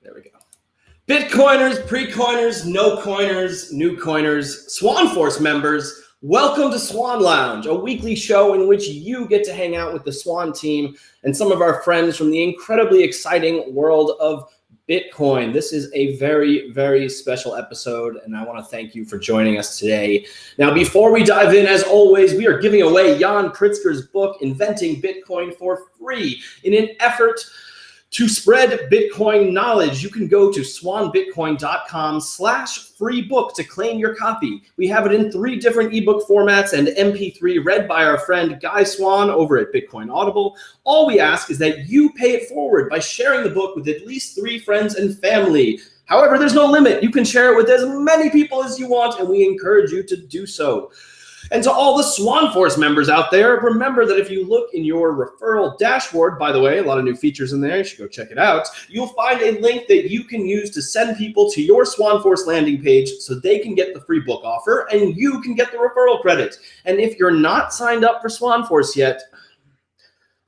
There we go. Bitcoiners, pre-coiners, no coiners, new coiners, SwanForce members, welcome to Swan Lounge, a weekly show in which you get to hang out with the Swan team and some of our friends from the incredibly exciting world of Bitcoin. This is a very, very special episode, and I want to thank you for joining us today. Now, before we dive in, as always, we are giving away Jan Pritzker's book, Inventing Bitcoin, for free in an effort to spread Bitcoin knowledge. You can go to swanbitcoin.com/free book to claim your copy. We have it in 3 different ebook formats and MP3 read by our friend Guy Swan over at Bitcoin Audible. All we ask is that you pay it forward by sharing the book with at least 3 friends and family. However, there's no limit. You can share it with as many people as you want, and we encourage you to do so. And to all the SwanForce members out there, remember that if you look in your referral dashboard, by the way, a lot of new features in there, you should go check it out, you'll find a link that you can use to send people to your SwanForce landing page so they can get the free book offer and you can get the referral credit. And if you're not signed up for SwanForce yet,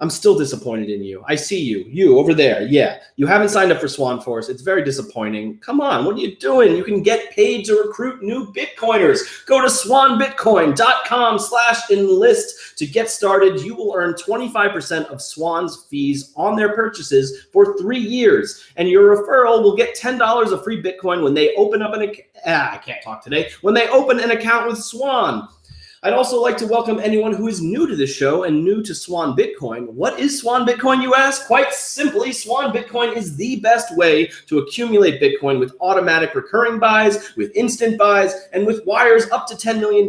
I'm still disappointed in you. I see you over there. Yeah, you haven't signed up for SwanForce. It's very disappointing. Come on, what are you doing? You can get paid to recruit new Bitcoiners. Go to swanbitcoin.com/enlist to get started. You will earn 25% of Swan's fees on their purchases for 3 years. And your referral will get $10 of free Bitcoin when they open up when they open an account with Swan. I'd also like to welcome anyone who is new to this show and new to Swan Bitcoin. What is Swan Bitcoin, you ask? Quite simply, Swan Bitcoin is the best way to accumulate Bitcoin with automatic recurring buys, with instant buys, and with wires up to $10 million.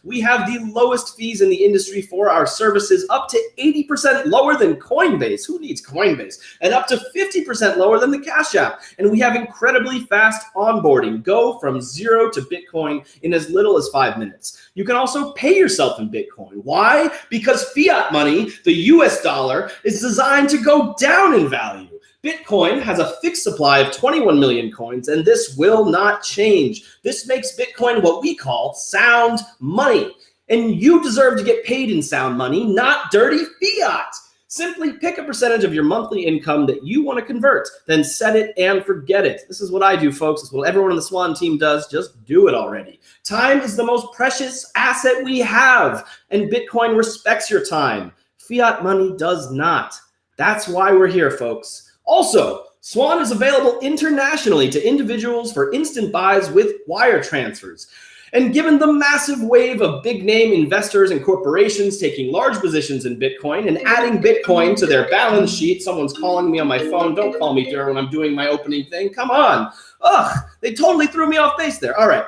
We have the lowest fees in the industry for our services, up to 80% lower than Coinbase. Who needs Coinbase? And up to 50% lower than the Cash App. And we have incredibly fast onboarding. Go from 0 to Bitcoin in as little as 5 minutes. You can also pay yourself in Bitcoin. Why? Because fiat money, the US dollar, is designed to go down in value. Bitcoin has a fixed supply of 21 million coins, and this will not change. This makes Bitcoin what we call sound money. And you deserve to get paid in sound money, not dirty fiat. Simply pick a percentage of your monthly income that you want to convert, then set it and forget it. This is what I do, folks. It's what everyone on the Swan team does. Just do it already. Time is the most precious asset we have, and Bitcoin respects your time. Fiat money does not. That's why we're here, folks. Also, Swan is available internationally to individuals for instant buys with wire transfers. And given the massive wave of big-name investors and corporations taking large positions in Bitcoin and adding Bitcoin to their balance sheet, someone's calling me on my phone. Don't call me during when I'm doing my opening thing. Come on. Ugh, they totally threw me off base there. All right.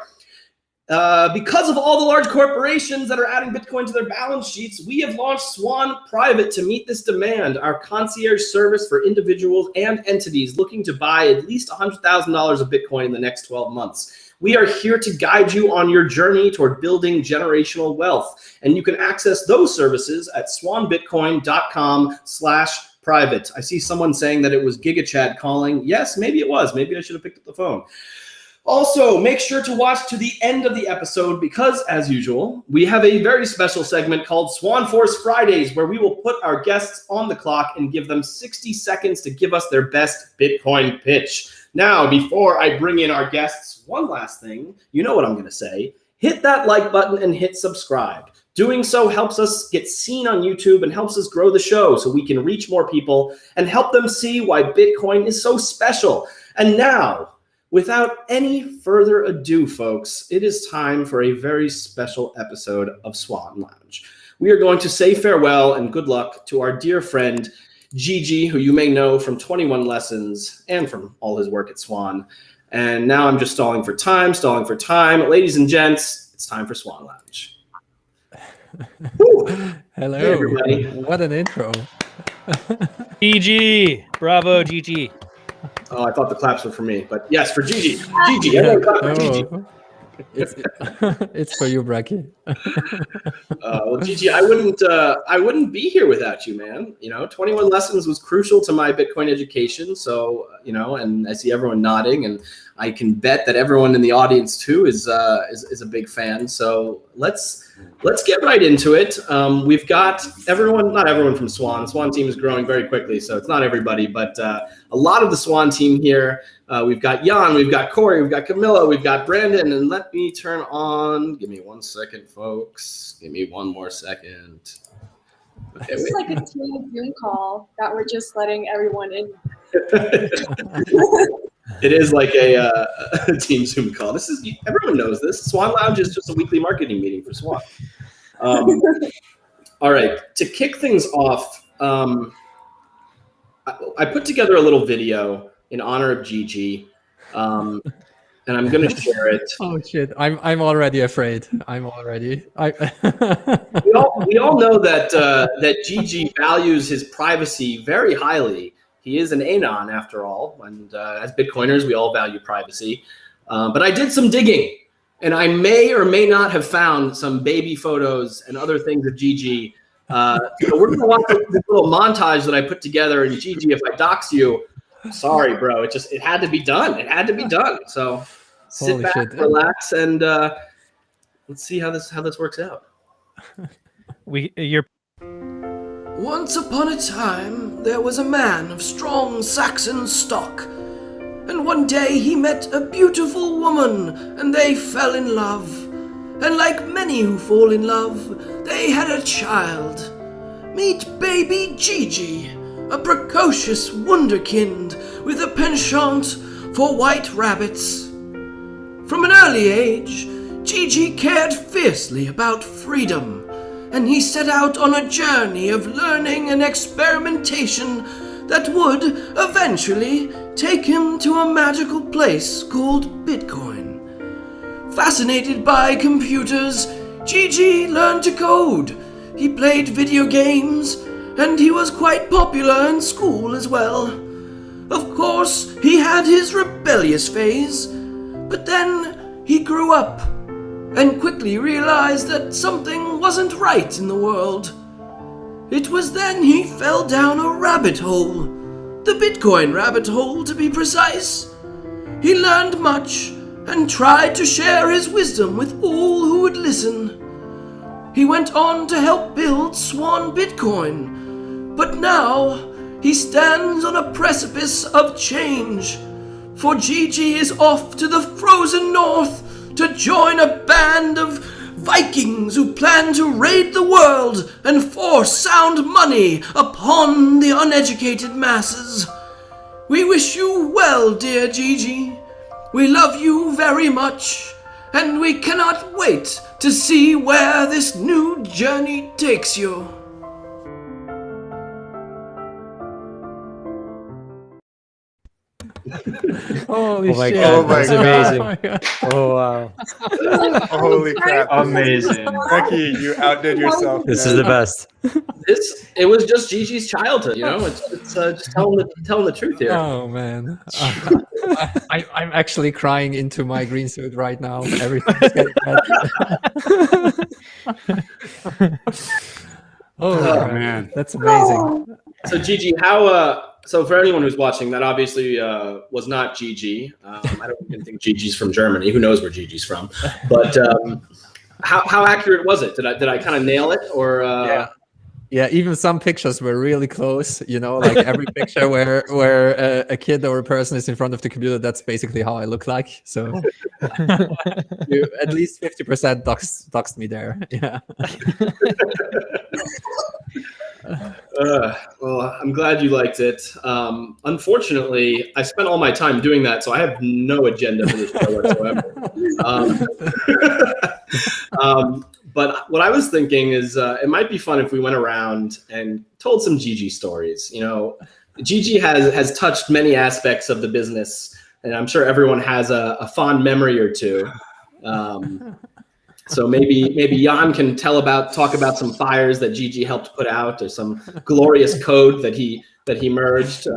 Because of all the large corporations that are adding Bitcoin to their balance sheets, we have launched Swan Private to meet this demand, our concierge service for individuals and entities looking to buy at least $100,000 of Bitcoin in the next 12 months. We are here to guide you on your journey toward building generational wealth. And you can access those services at swanbitcoin.com/private. I see someone saying that it was GigaChad calling. Yes, maybe it was. Maybe I should have picked up the phone. Also, make sure to watch to the end of the episode because, as usual, we have a very special segment called SwanForce Fridays, where we will put our guests on the clock and give them 60 seconds to give us their best Bitcoin pitch. Now, before I bring in our guests, one last thing. You know what I'm going to say. Hit that like button and hit subscribe. Doing so helps us get seen on YouTube and helps us grow the show so we can reach more people and help them see why Bitcoin is so special. And now, without any further ado, folks, it is time for a very special episode of Swan Lounge. We are going to say farewell and good luck to our dear friend, Gigi, who you may know from 21 Lessons and from all his work at Swan. And now I'm just stalling for time. Ladies and gents, it's time for Swan Lounge. Hello. Hey, everybody. What an intro. Gigi. Bravo, Gigi. Oh, I thought the claps were for me, but yes, for Gigi. Gigi, everyone clap for Gigi. It's for you, Bracky. Well, Gigi, I wouldn't be here without you, man. You know, 21 Lessons was crucial to my Bitcoin education. So, and I see everyone nodding, and I can bet that everyone in the audience too is a big fan. So let's get right into it. We've got not everyone from Swan. The Swan team is growing very quickly, so it's not everybody, but a lot of the Swan team here. We've got Jan, we've got Corey, we've got Camilla, we've got Brandon, and let me turn on. Give me 1 second, folks. Give me 1 more second. Okay, this is like a team Zoom call that we're just letting everyone in. It is like a team Zoom call. Everyone knows this. Swan Lounge is just a weekly marketing meeting for Swan. All right, to kick things off, I put together a little video in honor of Gigi, and I'm going to share it. Oh shit! I'm already afraid. We all know that Gigi values his privacy very highly. He is an anon after all, and as Bitcoiners, we all value privacy. But I did some digging, and I may or may not have found some baby photos and other things of Gigi. So we're going to watch this little montage that I put together. And Gigi, if I dox you, sorry, bro. It had to be done. It had to be done. So sit back, relax, and let's see how this works out. Once upon a time, there was a man of strong Saxon stock, and one day he met a beautiful woman, and they fell in love. And like many who fall in love, they had a child. Meet baby Gigi, a precocious wunderkind with a penchant for white rabbits. From an early age, Gigi cared fiercely about freedom, and he set out on a journey of learning and experimentation that would eventually take him to a magical place called Bitcoin. Fascinated by computers, Gigi learned to code. He played video games, and he was quite popular in school as well. Of course, he had his rebellious phase, but then he grew up and quickly realized that something wasn't right in the world. It was then he fell down a rabbit hole, the Bitcoin rabbit hole to be precise. He learned much and tried to share his wisdom with all who would listen. He went on to help build Swan Bitcoin, but now he stands on a precipice of change, for Gigi is off to the frozen north to join a band of Vikings who plan to raid the world and force sound money upon the uneducated masses. We wish you well, dear Gigi. We love you very much, and we cannot wait to see where this new journey takes you. Holy shit. God, that's amazing. Oh wow. Holy crap. Amazing. Becky, you outdid yourself. This is the best. It was just Gigi's childhood, It's just telling the truth here. Oh man. I'm actually crying into my green suit right now. Everything's getting better. Oh man, that's amazing. So Gigi, so for anyone who's watching, that obviously was not Gigi. I don't even think Gigi's from Germany. Who knows where Gigi's from? But how accurate was it? Did I kind of nail it, or? Yeah, even some pictures were really close. Like every picture where a kid or a person is in front of the computer, that's basically how I look like. So you at least 50% doxed me there. Yeah. Well, I'm glad you liked it. Unfortunately, I spent all my time doing that, so I have no agenda for this show whatsoever. But what I was thinking is it might be fun if we went around and told some Gigi stories. Gigi has touched many aspects of the business, and I'm sure everyone has a fond memory or two. So maybe Jan can talk about some fires that Gigi helped put out, or some glorious code that he that he merged.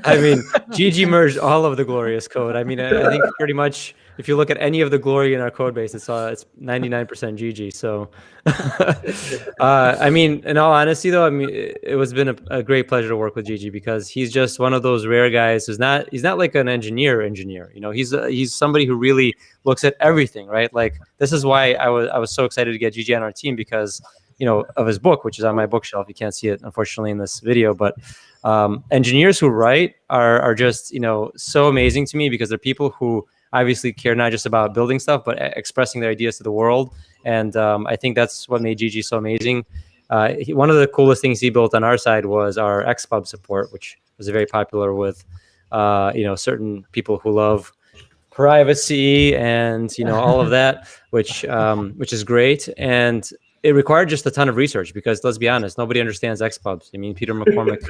I mean, Gigi merged all of the glorious code. I mean, I think pretty much if you look at any of the glory in our code base, it's 99% Gigi. So, I mean, in all honesty, though, I mean, it was been a great pleasure to work with Gigi because he's just one of those rare guys who's he's not like an engineer. You know, he's somebody who really looks at everything, right? Like this is why I was so excited to get Gigi on our team because, you know, of his book, which is on my bookshelf. You can't see it, unfortunately, in this video, but engineers who write are just, you know, so amazing to me because they're people who obviously care not just about building stuff, but expressing their ideas to the world. And I think that's what made Gigi so amazing. One of the coolest things he built on our side was our Xpub support, which was very popular with, you know, certain people who love privacy and, you know, all of that, which is great. And it required just a ton of research because let's be honest, nobody understands Xpubs. I mean, Peter McCormick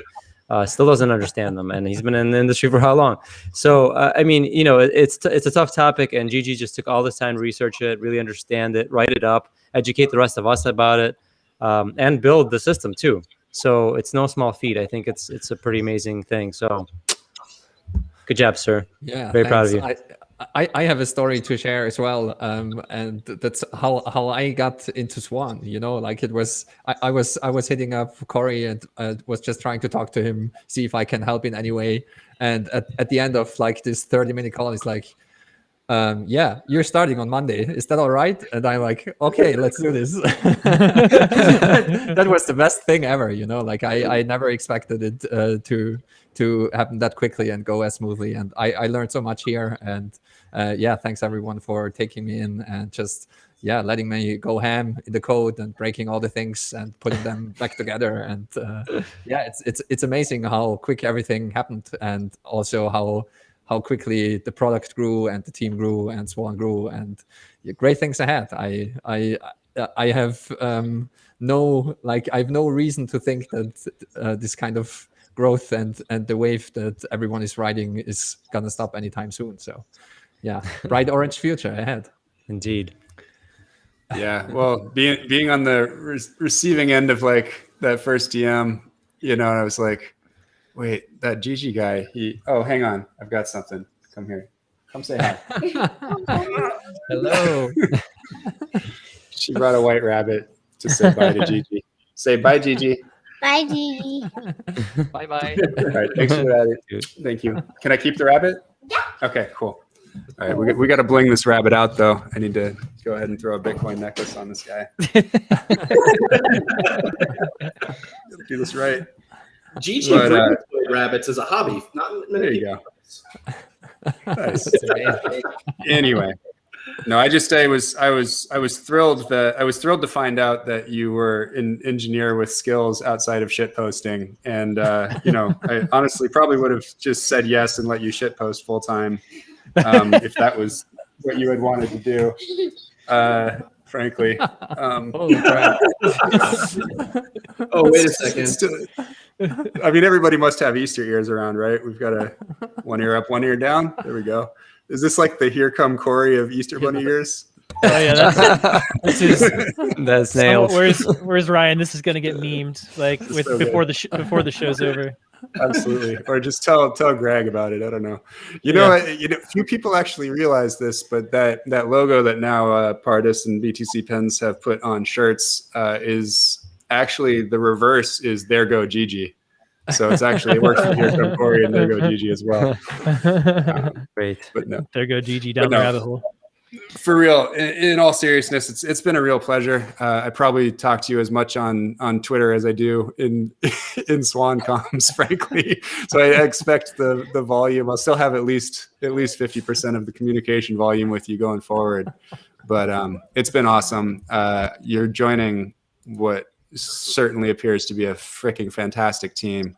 still doesn't understand them, and he's been in the industry for how long? So, I mean, you know, it's a tough topic, and Gigi just took all this time to research it, really understand it, write it up, educate the rest of us about it, and build the system too. So it's no small feat. I think it's a pretty amazing thing. So good job, sir. Yeah, very proud of you. I have a story to share as well, and that's how I got into Swan. You know, like it was I was hitting up Corey and was just trying to talk to him, see if I can help in any way. And at the end of like this 30-minute call, he's like, "Yeah, you're starting on Monday. Is that all right?" And I'm like, "Okay, let's do this." That was the best thing ever. You know, like I never expected it to happen that quickly and go as smoothly. And I learned so much here. And yeah, thanks everyone for taking me in and just, yeah, letting me go ham in the code and breaking all the things and putting them back together. And yeah, it's amazing how quick everything happened and also how quickly the product grew and the team grew and Swan grew and great things ahead. I have I have no reason to think that this kind of growth and the wave that everyone is riding is gonna stop anytime soon. So yeah, bright orange future ahead. Indeed. Yeah, well, being on the receiving end of like that first DM, you know, and I was like, wait, that Gigi guy, oh, hang on, I've got something. Come here. Come say hi. Hello. She brought a white rabbit to say bye to Gigi. Say bye, Gigi. Bye, Gigi. Bye-bye. All right, thanks for that. Thank you. Can I keep the rabbit? Yeah. Okay, cool. All right, we got to bling this rabbit out, though. I need to go ahead and throw a Bitcoin necklace on this guy. Do this right. Gigi brings rabbits as a hobby. Not many There you people. go. Nice. Anyway, no, I was thrilled to find out that you were an engineer with skills outside of shit posting, and you know, I honestly probably would have just said yes and let you shit post full time if that was what you had wanted to do. Frankly. Holy crap. Oh, wait a second. I mean, everybody must have Easter ears around, right? We've got a one ear up, one ear down. There we go. Is this like the Here Come Corey of Easter Bunny ears? Oh yeah, That's nailed. Where's Ryan? This is gonna get memed like before the show's over. Absolutely. Or just tell Greg about it. I don't know. You know, few people actually realize this, but that logo that now Pardis and BTC Pens have put on shirts is actually the reverse is There Go Gigi. So it's actually, it works for Here Come Corey and There Go Gigi as well. Great. But no. There go Gigi down the rabbit hole. For real, in all seriousness, it's been a real pleasure. I probably talk to you as much on Twitter as I do in Swan comms, frankly. So I expect the volume. I'll still have at least 50% of the communication volume with you going forward. But it's been awesome. You're joining what certainly appears to be a freaking fantastic team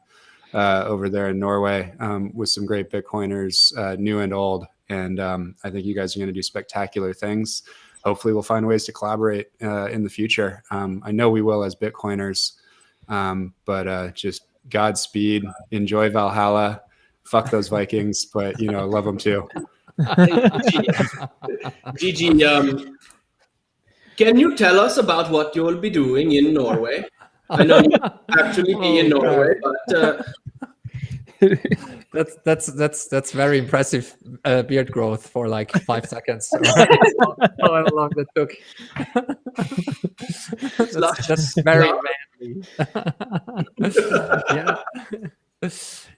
over there in Norway with some great Bitcoiners, new and old. And I think you guys are going to do spectacular things. Hopefully we'll find ways to collaborate in the future. I know we will as Bitcoiners, but just Godspeed, enjoy Valhalla, fuck those Vikings, but, you know, love them too. Gigi, can you tell us about what you'll be doing in Norway? I know you actually be in Norway, but That's very impressive beard growth for like 5 seconds. Or however long that took. That's very manly. Yeah.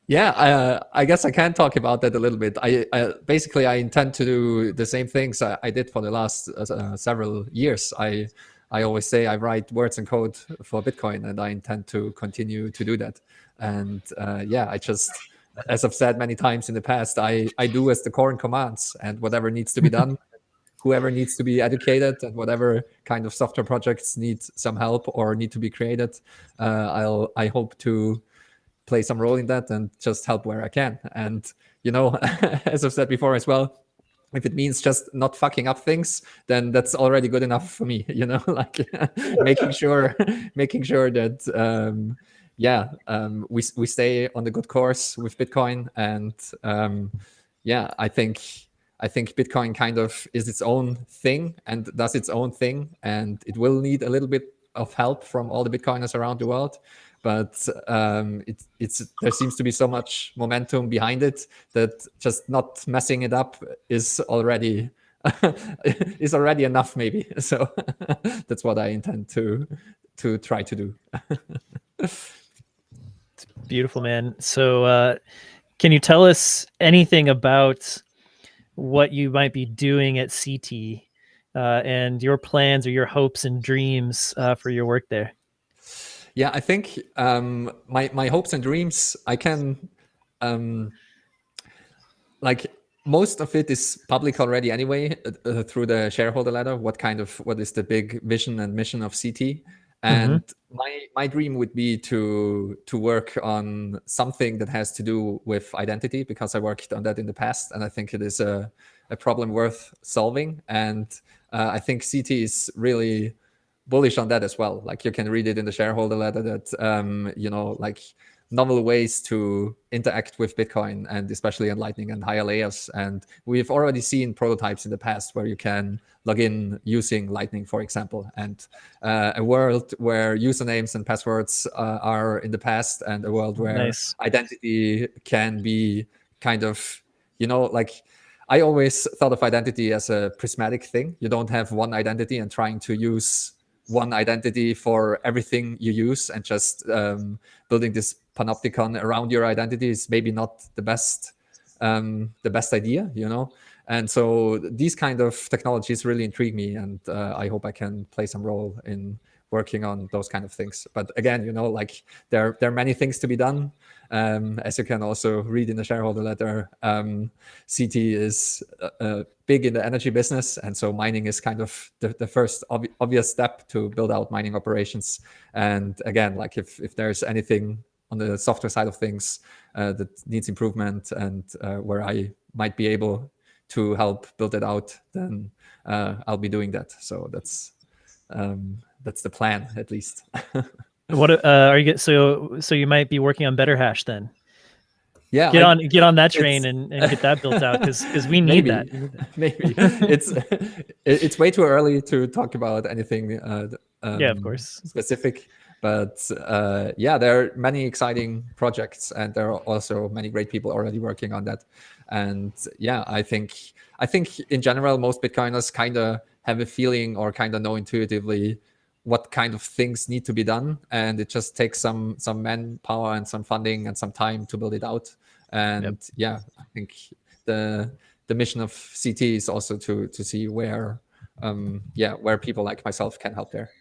Yeah, I guess I can talk about that a little bit. I basically I intend to do the same things I did for the last several years. I always say I write words and code for Bitcoin, and I intend to continue to do that. And yeah, I just, as I've said many times in the past, I do as the core commands, and whatever needs to be done, whoever needs to be educated, and whatever kind of software projects need some help or need to be created, I hope to play some role in that and just help where I can. And as I've said before as well, if it means just not fucking up things, then that's already good enough for me. Like making sure that we stay on the good course with Bitcoin. And yeah, I think Bitcoin kind of is its own thing and does its own thing, and it will need a little bit of help from all the Bitcoiners around the world. But there seems to be so much momentum behind it that just not messing it up is already enough, maybe. So that's what I intend to try to do. It's beautiful, man. So can you tell us anything about what you might be doing at Seetee and your plans or your hopes and dreams for your work there? Yeah, I think my hopes and dreams, I can, like most of it is public already anyway through the shareholder letter. What is the big vision and mission of Seetee? And my dream would be to work on something that has to do with identity, because I worked on that in the past, and I think it is a problem worth solving. And I think Seetee is really bullish on that as well. Like you can read it in the shareholder letter that like novel ways to interact with Bitcoin, and especially on Lightning and higher layers. And we've already seen prototypes in the past where you can log in using Lightning, for example, and a world where usernames and passwords are in the past, and a world where identity can be kind of, like I always thought of identity as a prismatic thing. You don't have one identity and trying to use one identity for everything you use, and just building this panopticon around your identity is maybe not the best idea, And so these kind of technologies really intrigue me, and I hope I can play some role in working on those kind of things. But again, like there are many things to be done. As you can also read in the shareholder letter, Seetee is big in the energy business, and so mining is kind of the first obvious step to build out mining operations. And again, like if there's anything on the software side of things that needs improvement, and where I might be able to help build it out, then I'll be doing that. So that's the plan, at least. What are you? So you might be working on Better Hash then. Yeah, get on that train and get that built out, because we need that. Maybe it's way too early to talk about anything. Yeah, of course, specific. But yeah, there are many exciting projects, and there are also many great people already working on that. And yeah, I think in general, most Bitcoiners kind of have a feeling or kind of know intuitively what kind of things need to be done, and it just takes some manpower and some funding and some time to build it out. And yeah, I think the mission of Seetee is also to see where people like myself can help there.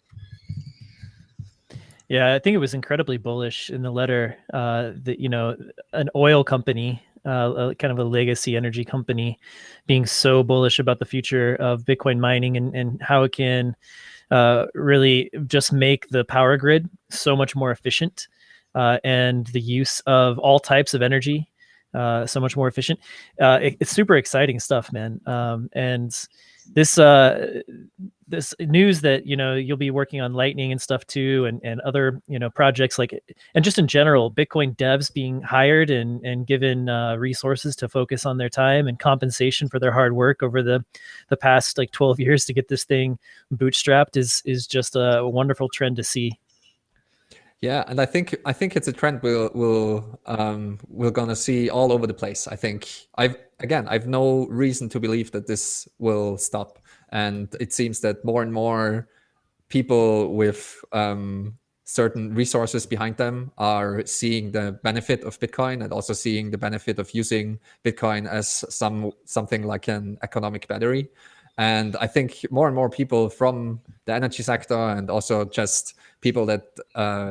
Yeah, I think it was incredibly bullish in the letter that an oil company, kind of a legacy energy company, being so bullish about the future of Bitcoin mining and how it can really just make the power grid so much more efficient, and the use of all types of energy so much more efficient. It's super exciting stuff, man. And this news that you'll be working on Lightning and stuff too, and other projects, and just in general, Bitcoin devs being hired and given resources to focus on their time and compensation for their hard work over the past 12 years to get this thing bootstrapped is just a wonderful trend to see. Yeah, and I think it's a trend we're gonna see all over the place. I think I've no reason to believe that this will stop, and it seems that more and more people with certain resources behind them are seeing the benefit of Bitcoin and also seeing the benefit of using Bitcoin as something like an economic battery. And I think more and more people from the energy sector and also just people that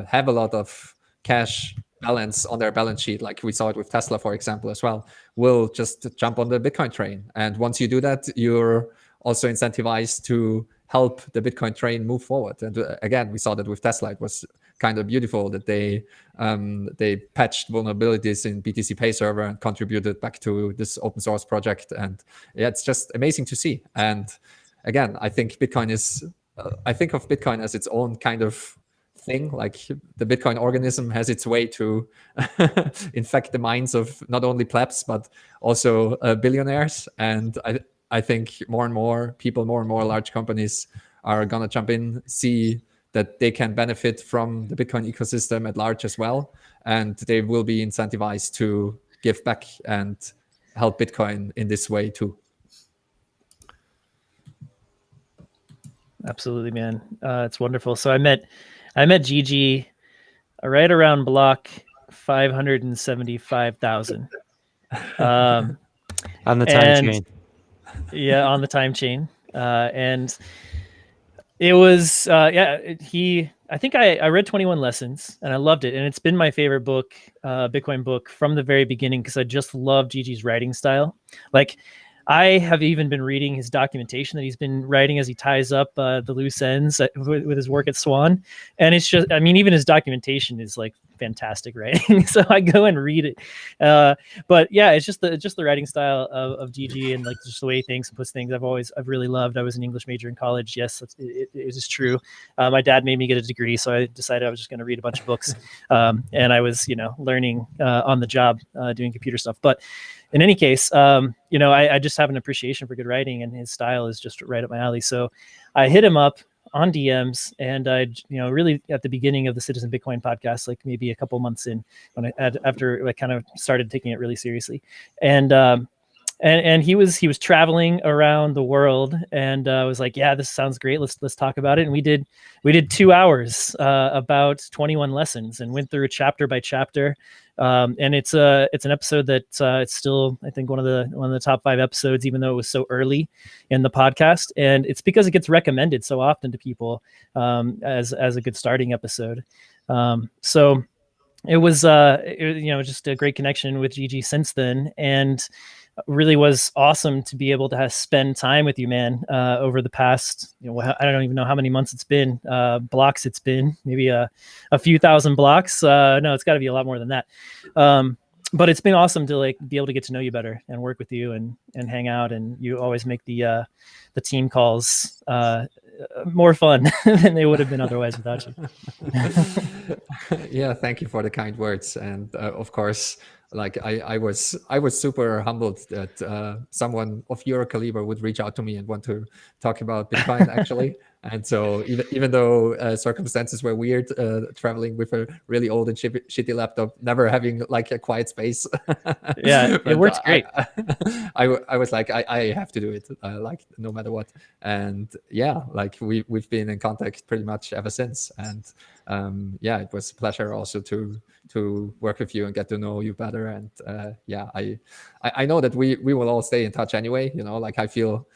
have a lot of cash balance on their balance sheet, like we saw it with Tesla, for example, as well, will just jump on the Bitcoin train. And once you do that, you're also incentivized to help the Bitcoin train move forward. And again, we saw that with Tesla. It was kind of beautiful that they patched vulnerabilities in BTC Pay server and contributed back to this open source project. And yeah, it's just amazing to see. And again, I think Bitcoin is, I think of Bitcoin as its own kind of thing. Like the Bitcoin organism has its way to infect the minds of not only plebs, but also billionaires. And I think more and more people, more and more large companies are going to jump in, see that they can benefit from the Bitcoin ecosystem at large as well. And they will be incentivized to give back and help Bitcoin in this way too. Absolutely, man. It's wonderful. So I met Gigi right around block 575,000. On the time chain. Yeah, on the time chain. And it was, I think I read 21 Lessons and I loved it. And it's been my favorite book, Bitcoin book from the very beginning, because I just love Gigi's writing style. Like, I have even been reading his documentation that he's been writing as he ties up the loose ends with his work at Swan. And it's just, I mean, even his documentation is like fantastic writing. So I go and read it. But yeah, it's just the writing style of Gigi and like just the way he thinks and puts things I've really loved. I was an English major in college. Yes, it is true. My dad made me get a degree, so I decided I was just going to read a bunch of books. And I was, learning on the job doing computer stuff. But in any case, I just have an appreciation for good writing, and his style is just right up my alley. So I hit him up on DMs, and I, really at the beginning of the Citizen Bitcoin podcast, like maybe a couple months in, when after I kind of started taking it really seriously, and he was traveling around the world, and I was like, yeah, this sounds great. Let's talk about it. And we did 2 hours about 21 lessons and went through chapter by chapter. And it's an episode that it's still, I think, one of the top 5 episodes, even though it was so early in the podcast. And it's because it gets recommended so often to people as a good starting episode. So it was just a great connection with Gigi since then, and really was awesome to be able to spend time with you, man, over the past, I don't even know how many months it's been, blocks it's been, maybe a few thousand blocks. No, it's got to be a lot more than that. But it's been awesome to be able to get to know you better and work with you and hang out. And you always make the team calls more fun than they would have been otherwise without you. Yeah, thank you for the kind words. And of course, I was super humbled that someone of your caliber would reach out to me and want to talk about Bitcoin actually. And so even though circumstances were weird, traveling with a really old and shitty laptop, never having a quiet space. Yeah, it works great. I was like, I have to do it, no matter what. And yeah, we've been in contact pretty much ever since. And it was a pleasure also to work with you and get to know you better. And I know that we will all stay in touch anyway. I feel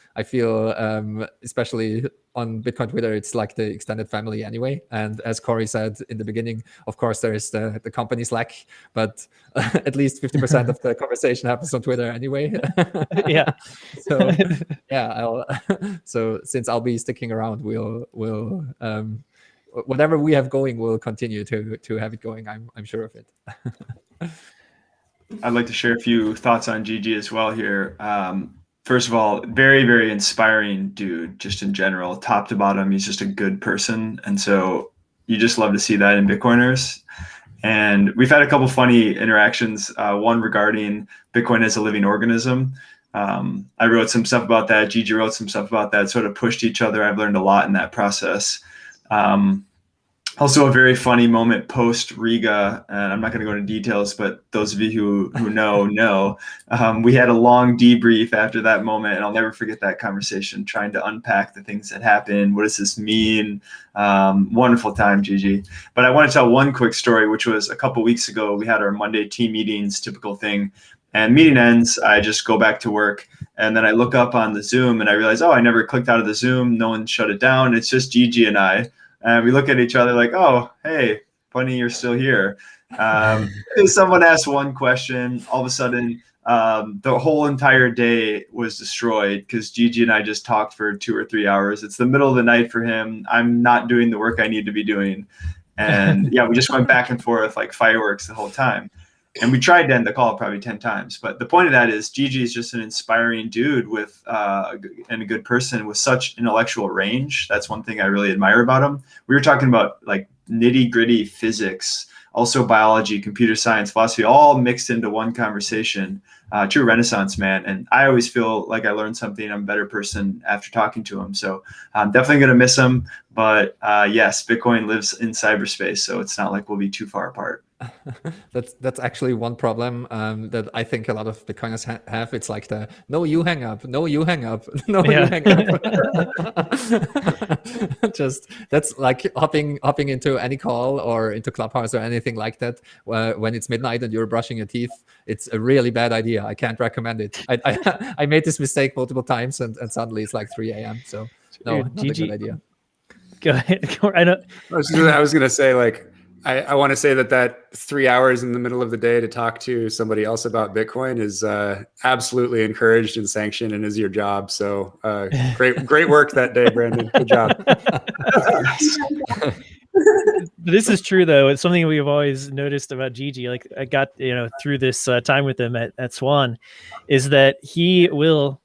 especially on Bitcoin Twitter, it's like the extended family anyway. And as Corey said in the beginning, of course, there is the company Slack, but at least 50% of the conversation happens on Twitter anyway. Yeah. So yeah, so since I'll be sticking around, we'll whatever we have going, we'll continue to have it going. I'm sure of it. I'd like to share a few thoughts on Gigi as well here. First of all, very, very inspiring dude, just in general, top to bottom. He's just a good person. And so you just love to see that in Bitcoiners. And we've had a couple funny interactions, one regarding Bitcoin as a living organism. I wrote some stuff about that. Gigi wrote some stuff about that, sort of pushed each other. I've learned a lot in that process. Also, a very funny moment post Riga, and I'm not going to go into details, but those of you who know, we had a long debrief after that moment, and I'll never forget that conversation, trying to unpack the things that happened. What does this mean? Wonderful time, Gigi. But I want to tell one quick story, which was a couple weeks ago. We had our Monday team meetings, typical thing, and meeting ends. I just go back to work, and then I look up on the Zoom, and I realize, I never clicked out of the Zoom. No one shut it down. It's just Gigi and I. And we look at each other like, oh, hey, funny you're still here. Someone asked one question. All of a sudden, the whole entire day was destroyed because Gigi and I just talked for 2 or 3 hours. It's the middle of the night for him. I'm not doing the work I need to be doing. And yeah, we just went back and forth like fireworks the whole time. And we tried to end the call probably 10 times. But the point of that is Gigi is just an inspiring dude with and a good person with such intellectual range. That's one thing I really admire about him. We were talking about like nitty gritty physics, also biology, computer science, philosophy, all mixed into one conversation. True Renaissance man. And I always feel like I learned something. I'm a better person after talking to him. So I'm definitely going to miss him. But yes, Bitcoin lives in cyberspace. So it's not like we'll be too far apart. That's actually one problem that I think a lot of Bitcoiners have. It's like the no, you hang up, no, you hang up, no, you hang up. Just that's like hopping into any call or into Clubhouse or anything like that. When it's midnight and you're brushing your teeth, it's a really bad idea. I can't recommend it. I made this mistake multiple times, and suddenly it's like 3 a.m. So no, not a good idea. Go ahead. I was gonna say like. I want to say that 3 hours in the middle of the day to talk to somebody else about Bitcoin is absolutely encouraged and sanctioned and is your job. So great work that day, Brandon. Good job. This is true, though. It's something we've always noticed about Gigi. Like I got, through this time with him at Swan, is that he will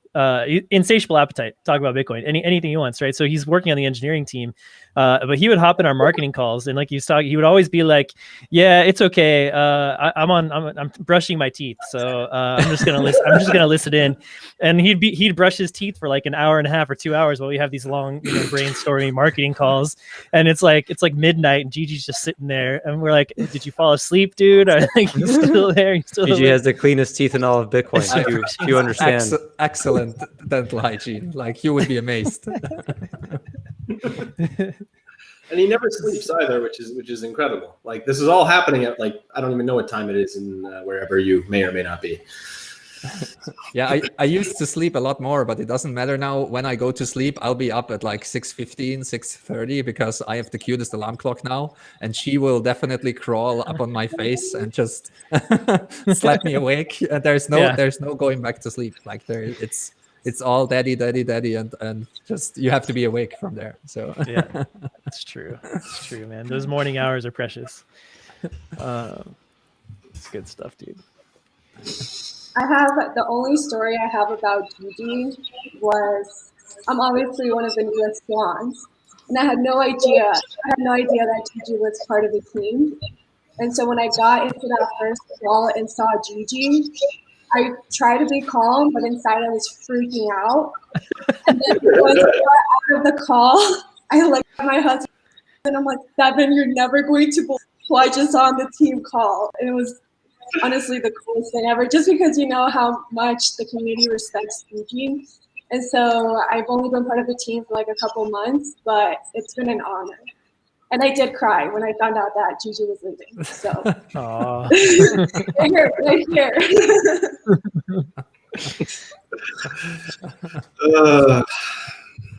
insatiable appetite talk about Bitcoin, anything he wants, right? So he's working on the engineering team, but he would hop in our marketing calls, and like he would always be like, yeah, it's okay, I'm brushing my teeth, so I'm just gonna listen in. And he'd brush his teeth for like an hour and a half or 2 hours while we have these long brainstorming marketing calls. And it's like midnight and Gigi's just sitting there, and we're like, did you fall asleep, dude? I think he's still there. Gigi has the cleanest teeth in all of Bitcoin, if you understand. Excellent dental hygiene, like you would be amazed. And he never sleeps either, which is incredible. Like this is all happening at like I don't even know what time it is in wherever you may or may not be. Yeah, I used to sleep a lot more, but it doesn't matter now. When I go to sleep, I'll be up at like 6:15, 6:30 because I have the cutest alarm clock now, and she will definitely crawl up on my face and just slap me awake. And there's no going back to sleep. Like it's all daddy, and just you have to be awake from there. So yeah, it's true. It's true, man. Those morning hours are precious. It's good stuff, dude. I have the only story I have about Gigi was I'm obviously one of the newest swans, and I had no idea that Gigi was part of the team. And so when I got into that first call and saw Gigi, I tried to be calm, but inside I was freaking out. And then once I got out of the call, I looked at my husband and I'm like, Devin, you're never going to believe who I just saw on the team call. And it was honestly the coolest thing ever, just because you know how much the community respects Gigi. And so I've only been part of the team for like a couple months, but it's been an honor. And I did cry when I found out that Gigi was leaving. So right here.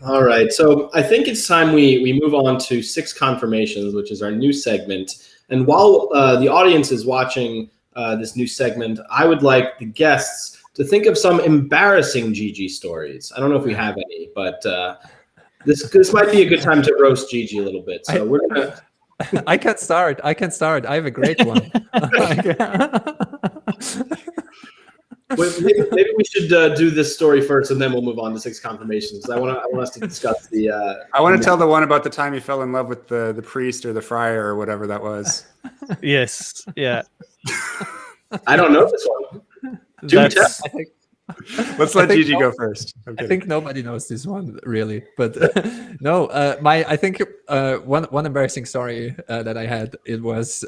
All right. So I think it's time we move on to 6 confirmations, which is our new segment. And while the audience is watching this new segment, I would like the guests to think of some embarrassing Gigi stories. I don't know if we have any, but this might be a good time to roast Gigi a little bit. So we're gonna. I can start. I have a great one. Maybe we should do this story first, and then we'll move on to 6 confirmations. I want us to discuss the. I want to tell the one about the time you fell in love with the priest or the friar or whatever that was. Yes. Yeah. I don't know this one. Let's let Gigi go first. I think nobody knows this one really, but no. I think one embarrassing story that I had. It was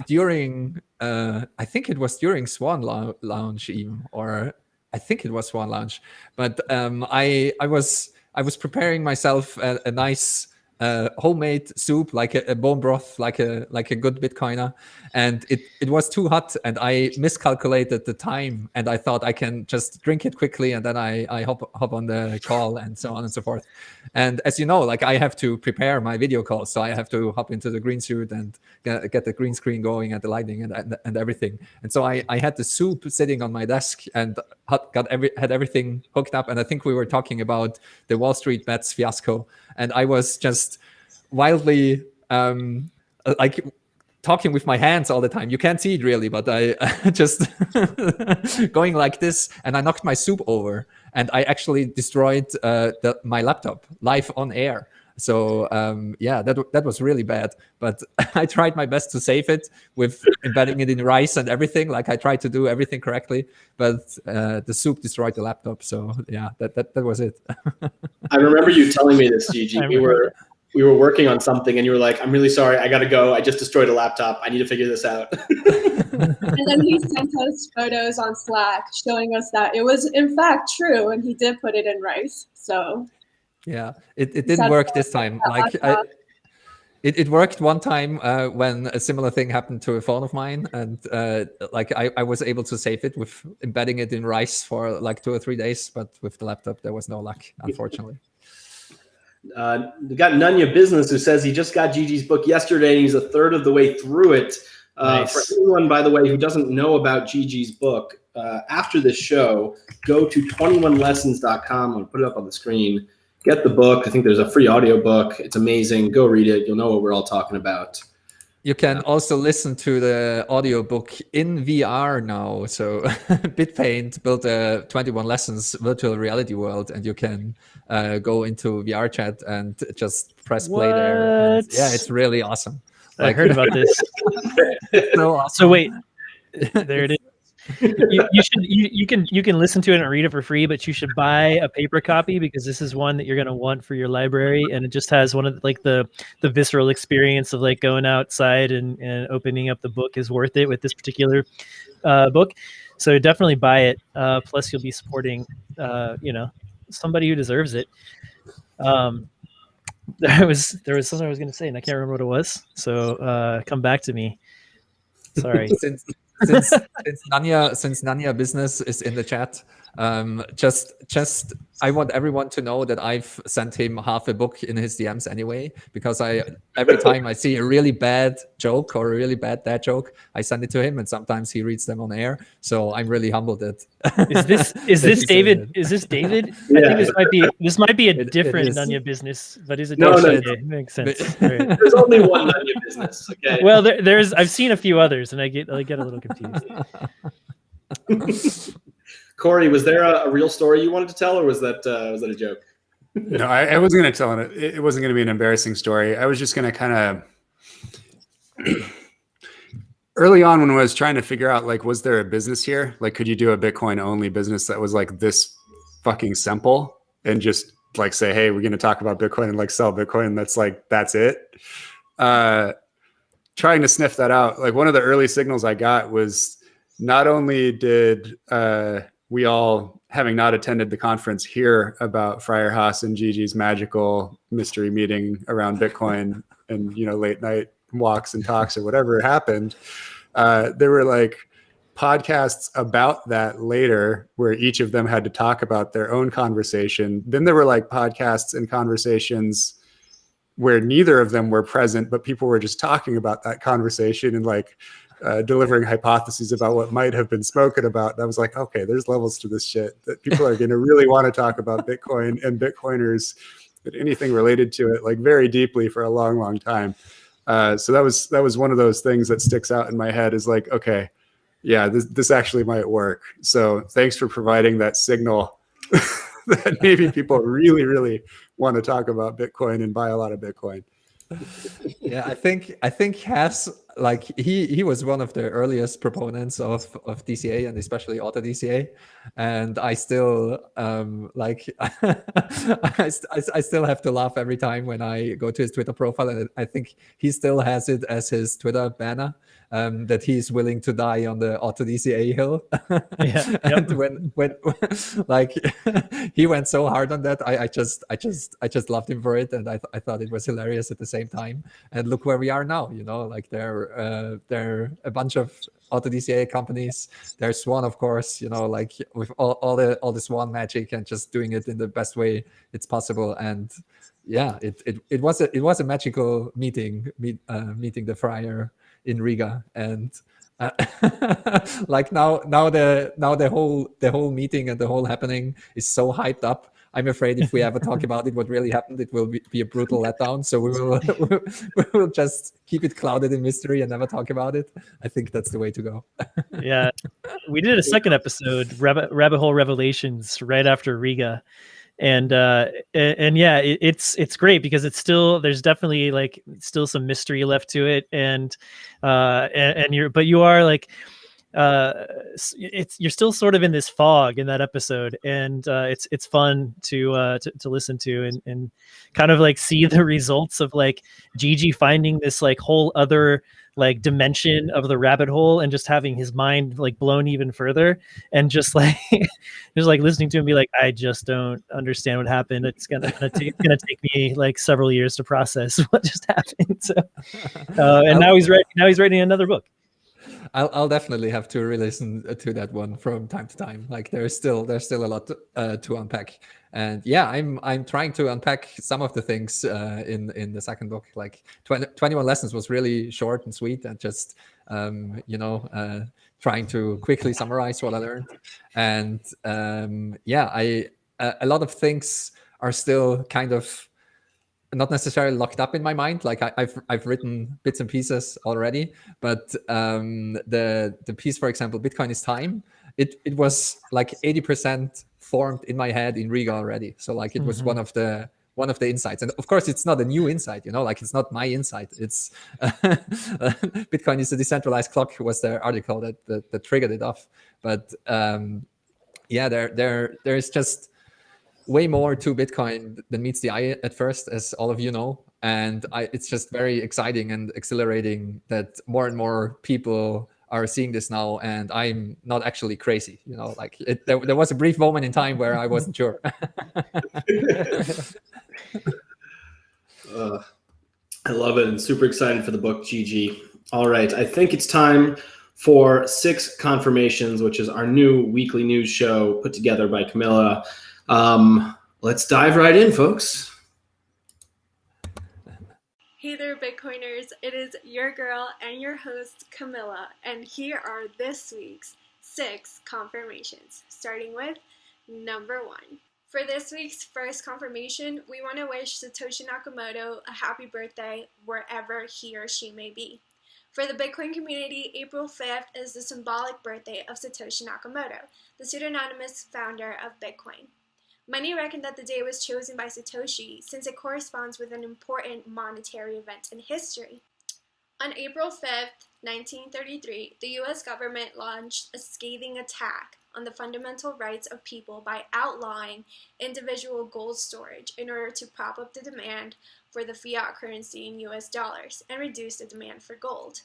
during I think it was during Swan Lounge even, or I think it was Swan Lounge. But I was preparing myself a nice homemade soup, like a bone broth, like a good Bitcoiner, and it was too hot, and I miscalculated the time, and I thought I can just drink it quickly, and then I hop on the call and so on and so forth. And as you know, like I have to prepare my video calls, so I have to hop into the green suit and get the green screen going and the lighting and everything. And so I had the soup sitting on my desk and had everything hooked up. And I think we were talking about the Wall Street bets fiasco, and I was just wildly like talking with my hands all the time. You can't see it really, but I just going like this, and I knocked my soup over, and I actually destroyed my laptop live on air. So yeah, that was really bad. But I tried my best to save it with embedding it in rice and everything. Like I tried to do everything correctly, but the soup destroyed the laptop. So yeah, that was it. I remember you telling me this, Gigi. We were working on something, and you were like, "I'm really sorry, I gotta go. I just destroyed a laptop. I need to figure this out." And then he sent us photos on Slack showing us that it was in fact true, and he did put it in rice. So yeah, it didn't work this time. Like it worked one time when a similar thing happened to a phone of mine, and like I was able to save it with embedding it in rice for like 2 or 3 days, but with the laptop there was no luck, unfortunately. We got Nunya Business, who says he just got Gigi's book yesterday and he's a third of the way through it. Nice. For anyone, by the way, who doesn't know about Gigi's book, after this show, go to 21lessons.com. I'm going to put it up on the screen. Get the book. I think there's a free audio book. It's amazing. Go read it. You'll know what we're all talking about. You can also listen to the audiobook in VR now. So BitPaint built a 21 Lessons virtual reality world, and you can go into VR chat and just press play there. And yeah, it's really awesome. I heard about this. So awesome. So wait, there it is. You can listen to it and read it for free, but you should buy a paper copy, because this is one that you're going to want for your library, and it just has one of like the visceral experience of like going outside and opening up the book is worth it with this particular book. So definitely buy it. Plus you'll be supporting somebody who deserves it. There was something I was going to say and I can't remember what it was, so come back to me. Sorry. Since Nunya Business is in the chat, just I want everyone to know that I've sent him half a book in his DMs anyway, because every time I see a really bad joke or a really bad dad joke, I send it to him, and sometimes he reads them on air. So I'm really humbled that. Is this David? Is this David? Yeah. I think this might be a different Nunya Business, but is it? No, okay, makes sense. Right. There's only one Nunya Business. Okay. Well, I've seen a few others, and I get a little confused. Corey, was there a real story you wanted to tell, or was that a joke? No, I wasn't going to tell it. It wasn't going to be an embarrassing story. I was just going to kind of early on, when I was trying to figure out, like, was there a business here? Like, could you do a Bitcoin only business that was like this fucking simple and just like say, hey, we're going to talk about Bitcoin and like sell Bitcoin. That's it. Trying to sniff that out. Like, one of the early signals I got was not only did we all, having not attended the conference, hear about Friar Haas and Gigi's magical mystery meeting around Bitcoin and, late night walks and talks or whatever happened. There were like podcasts about that later where each of them had to talk about their own conversation. Then there were like podcasts and conversations where neither of them were present, but people were just talking about that conversation and like delivering hypotheses about what might have been spoken about. And I was like, okay, there's levels to this shit that people are going to really want to talk about Bitcoin and Bitcoiners and anything related to it, like, very deeply for a long, long time. So that was one of those things that sticks out in my head, is like, okay, yeah, this actually might work. So thanks for providing that signal that maybe people really, really want to talk about Bitcoin and buy a lot of Bitcoin. Yeah, I think Haas like he was one of the earliest proponents of DCA, and especially auto DCA, and I still like I still have to laugh every time when I go to his Twitter profile, and I think he still has it as his Twitter banner, that he's willing to die on the auto DCA hill. Yeah. And when like he went so hard on that, I just loved him for it, and I thought it was hilarious at the same time. And look where we are now, you know, like there are a bunch of auto DCA companies. There's Swan, of course, you know, like with all the Swan magic and just doing it in the best way it's possible. And yeah, it was a magical meeting the friar in Riga. And like now the whole meeting and the whole happening is so hyped up. I'm afraid if we ever talk about it, what really happened, it will be a brutal letdown. So we will just keep it clouded in mystery and never talk about it. I think that's the way to go. Yeah, we did a second episode, Rabbit Hole Revelations, right after Riga, and yeah, it's great because it's still, there's definitely like still some mystery left to it, and you are like, you're still sort of in this fog in that episode, and it's fun to listen to, and kind of like see the results of like Gigi finding this like whole other like dimension of the rabbit hole, and just having his mind like blown even further, and just like just like listening to him be like, I just don't understand what happened. It's gonna take me like several years to process what just happened. So and now he's writing another book. I'll definitely have to re-listen to that one from time to time. Like there's still a lot to unpack, and yeah, I'm trying to unpack some of the things in the second book. Like 21 lessons was really short and sweet, and just trying to quickly summarize what I learned. And a lot of things are still kind of not necessarily locked up in my mind. Like I've written bits and pieces already, but the piece, for example, Bitcoin is Time, it was like 80% formed in my head in Riga already. So like it was one of the insights. And of course, it's not a new insight, you know, like it's not my insight. It's Bitcoin is a decentralized clock was the article that triggered it off. But there is just way more to Bitcoin than meets the eye at first, as all of you know. And it's just very exciting and exhilarating that more and more people are seeing this now. And I'm not actually crazy, you know, like there was a brief moment in time where I wasn't sure. I love it, and super excited for the book, Gigi. All right, I think it's time for 6 Confirmations, which is our new weekly news show put together by Camilla. Let's dive right in, folks. Hey there, Bitcoiners. It is your girl and your host, Camilla, and here are this week's 6 confirmations, starting with number 1. For this week's first confirmation, we want to wish Satoshi Nakamoto a happy birthday wherever he or she may be. For the Bitcoin community, April 5th is the symbolic birthday of Satoshi Nakamoto, the pseudonymous founder of Bitcoin. Many reckon that the day was chosen by Satoshi since it corresponds with an important monetary event in history. On April 5th, 1933, the U.S. government launched a scathing attack on the fundamental rights of people by outlawing individual gold storage in order to prop up the demand for the fiat currency in U.S. dollars and reduce the demand for gold.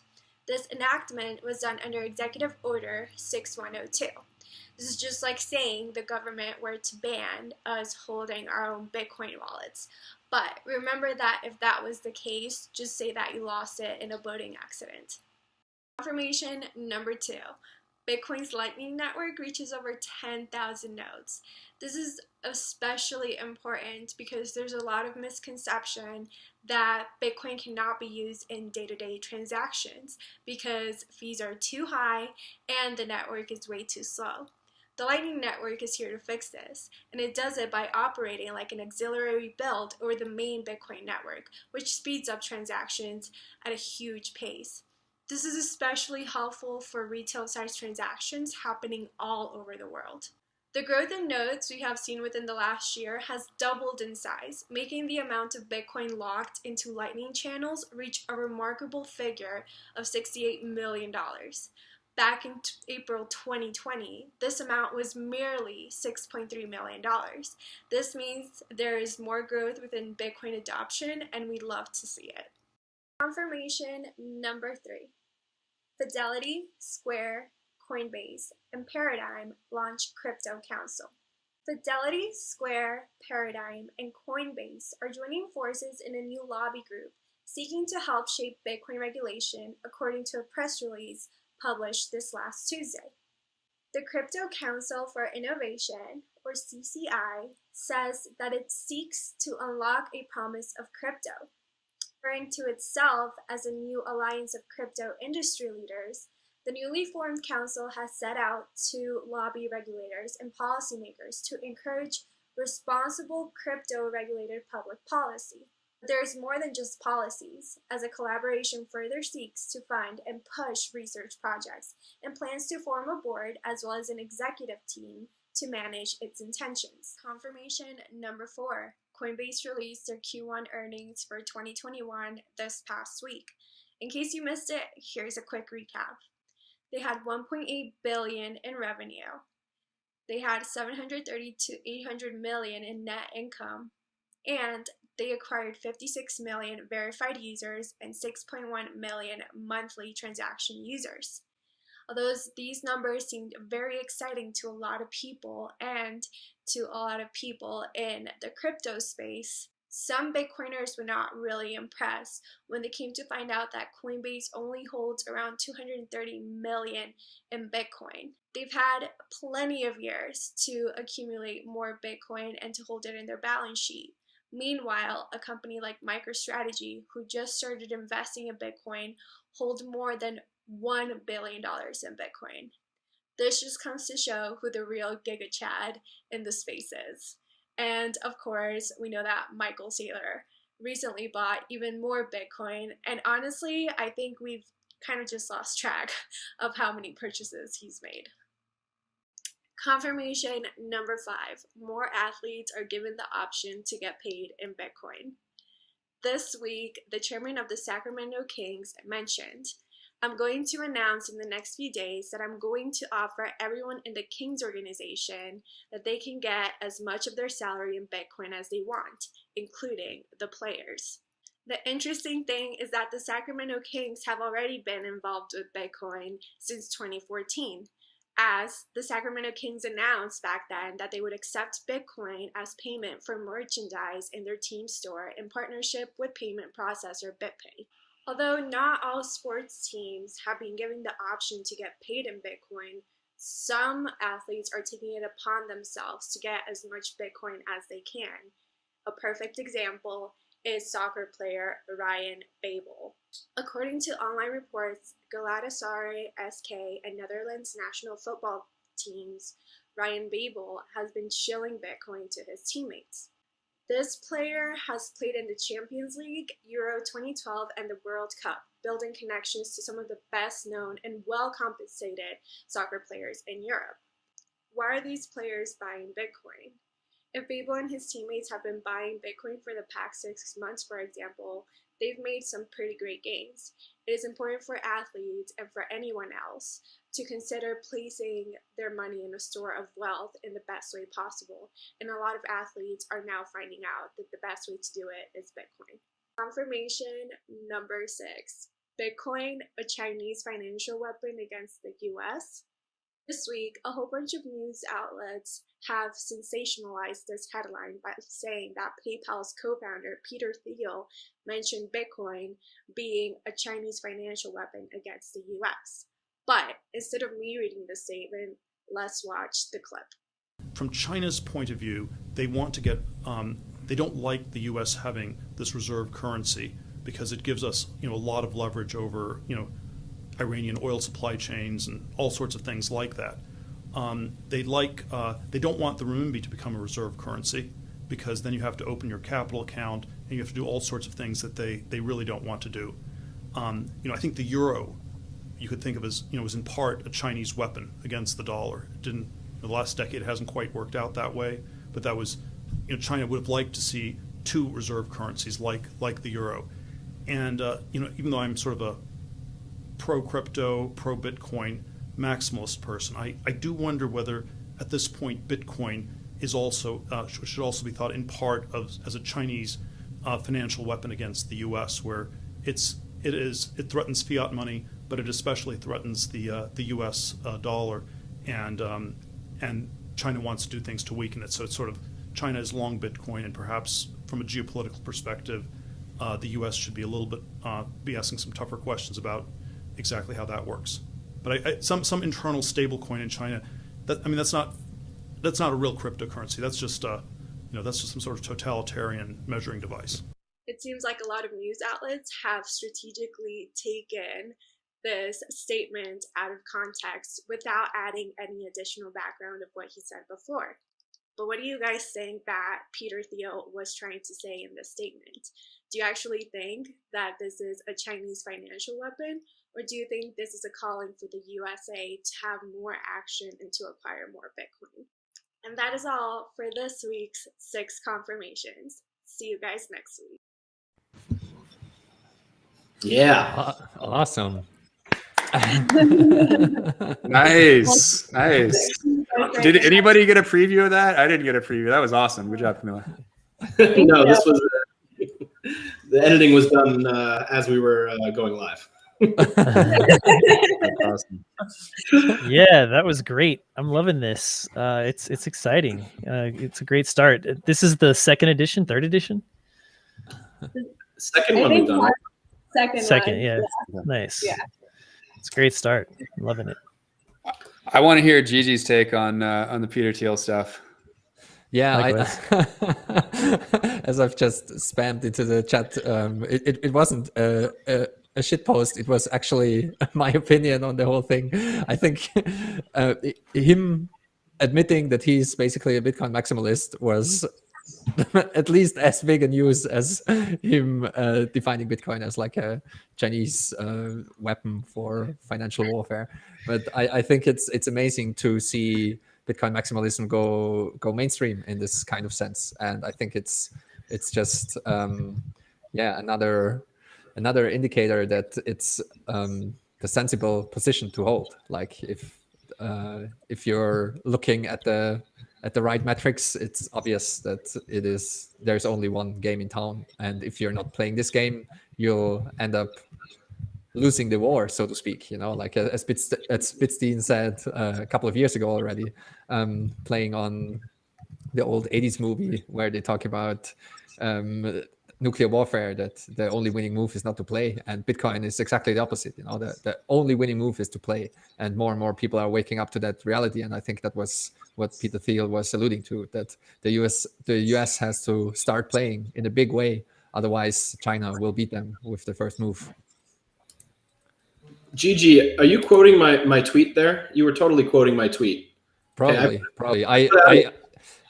This enactment was done under Executive Order 6102. This is just like saying the government were to ban us holding our own Bitcoin wallets. But remember that if that was the case, just say that you lost it in a boating accident. Confirmation number 2. Bitcoin's Lightning Network reaches over 10,000 nodes. This is especially important because there's a lot of misconception that Bitcoin cannot be used in day-to-day transactions because fees are too high and the network is way too slow. The Lightning Network is here to fix this, and it does it by operating like an auxiliary build over the main Bitcoin network, which speeds up transactions at a huge pace. This is especially helpful for retail-sized transactions happening all over the world. The growth in nodes we have seen within the last year has doubled in size, making the amount of Bitcoin locked into Lightning channels reach a remarkable figure of $68 million. Back in April 2020, this amount was merely $6.3 million. This means there is more growth within Bitcoin adoption, and we'd love to see it. Confirmation number 3. Fidelity, Square, Coinbase, and Paradigm launch Crypto Council. Fidelity, Square, Paradigm, and Coinbase are joining forces in a new lobby group seeking to help shape Bitcoin regulation, according to a press release published this last Tuesday. The Crypto Council for Innovation, or CCI, says that it seeks to unlock a promise of crypto. Referring to itself as a new alliance of crypto industry leaders, the newly formed council has set out to lobby regulators and policymakers to encourage responsible crypto-regulated public policy. But there's more than just policies, as a collaboration further seeks to fund and push research projects and plans to form a board as well as an executive team to manage its intentions. Confirmation number 4. Coinbase released their Q1 earnings for 2021 this past week. In case you missed it, here's a quick recap. They had $1.8 billion in revenue. They had $730 to $800 million in net income, and they acquired 56 million verified users and 6.1 million monthly transaction users. Although these numbers seemed very exciting to a lot of people and to a lot of people in the crypto space, some Bitcoiners were not really impressed when they came to find out that Coinbase only holds around 230 million in Bitcoin. They've had plenty of years to accumulate more Bitcoin and to hold it in their balance sheet. Meanwhile, a company like MicroStrategy, who just started investing in Bitcoin, hold more than $1 billion in Bitcoin. This just comes to show who the real Giga Chad in the space is. And of course, we know that Michael Saylor recently bought even more Bitcoin. And honestly, I think we've kind of just lost track of how many purchases he's made. Confirmation number 5. More athletes are given the option to get paid in Bitcoin. This week, the chairman of the Sacramento Kings mentioned, "I'm going to announce in the next few days that I'm going to offer everyone in the Kings organization that they can get as much of their salary in Bitcoin as they want, including the players." The interesting thing is that the Sacramento Kings have already been involved with Bitcoin since 2014, as the Sacramento Kings announced back then that they would accept Bitcoin as payment for merchandise in their team store in partnership with payment processor BitPay. Although not all sports teams have been given the option to get paid in Bitcoin, some athletes are taking it upon themselves to get as much Bitcoin as they can. A perfect example is soccer player Ryan Babel. According to online reports, Galatasaray SK and Netherlands national football teams, Ryan Babel has been shilling Bitcoin to his teammates. This player has played in the Champions League, Euro 2012, and the World Cup, building connections to some of the best known and well-compensated soccer players in Europe. Why are these players buying Bitcoin? If Babel and his teammates have been buying Bitcoin for the past 6 months, for example, they've made some pretty great gains. It is important for athletes and for anyone else to consider placing their money in a store of wealth in the best way possible. And a lot of athletes are now finding out that the best way to do it is Bitcoin. Confirmation number 6. Bitcoin, a Chinese financial weapon against the US. This week, a whole bunch of news outlets have sensationalized this headline by saying that PayPal's co-founder, Peter Thiel, mentioned Bitcoin being a Chinese financial weapon against the US. But instead of me reading the statement, let's watch the clip. From China's point of view, they want to get, they don't like the US having this reserve currency because it gives us, a lot of leverage over, Iranian oil supply chains and all sorts of things like that. They don't want the renminbi to become a reserve currency because then you have to open your capital account and you have to do all sorts of things that they really don't want to do. I think the euro you could think of as, was in part a Chinese weapon against the dollar. It The last decade hasn't quite worked out that way, but that was, China would have liked to see two reserve currencies like the euro. And even though I'm sort of a pro-crypto, pro-Bitcoin maximalist person, I do wonder whether at this point Bitcoin is also should also be thought in part as a Chinese financial weapon against the U.S., where it threatens fiat money, but it especially threatens the U.S. dollar, and China wants to do things to weaken it. So it's sort of China is long Bitcoin, and perhaps from a geopolitical perspective, the U.S. should be a little bit be asking some tougher questions about exactly how that works. But some internal stable coin in China, that's not a real cryptocurrency. That's just some sort of totalitarian measuring device. It seems like a lot of news outlets have strategically taken this statement out of context without adding any additional background of what he said before. But what do you guys think that Peter Thiel was trying to say in this statement? Do you actually think that this is a Chinese financial weapon, or do you think this is a calling for the USA to have more action and to acquire more Bitcoin? And that is all for this week's 6 confirmations. See you guys next week. Yeah. Awesome. Nice. Did anybody get a preview of that? I didn't get a preview. That was awesome. Good job, Camilla. No, this was the editing was done as we were going live. That's awesome. Yeah, that was great. I'm loving this. It's exciting. It's a great start. This is the second edition, third edition? Second one we've done. Second, one. yeah. Nice. Yeah. It's a great start. I'm loving it. I want to hear Gigi's take on the Peter Thiel stuff. Yeah, as I've just spammed into the chat, it wasn't a shit post. It was actually my opinion on the whole thing. I think him admitting that he's basically a Bitcoin maximalist was at least as big a news as him defining Bitcoin as like a Chinese weapon for financial warfare. But I think it's amazing to see Bitcoin maximalism go mainstream in this kind of sense, and I think it's just another indicator that it's the sensible position to hold. Like if you're looking at the right metrics, it's obvious that there's only one game in town, and if you're not playing this game, you'll end up losing the war, so to speak. Like as Spitzstein said a couple of years ago already, playing on the old 80s movie where they talk about nuclear warfare, that the only winning move is not to play, and Bitcoin is exactly the opposite. The only winning move is to play, and more people are waking up to that reality. And I think that was what Peter Thiel was alluding to, that the US has to start playing in a big way, otherwise China will beat them with the first move. Gigi, are you quoting my tweet there? You were totally quoting my tweet. Probably.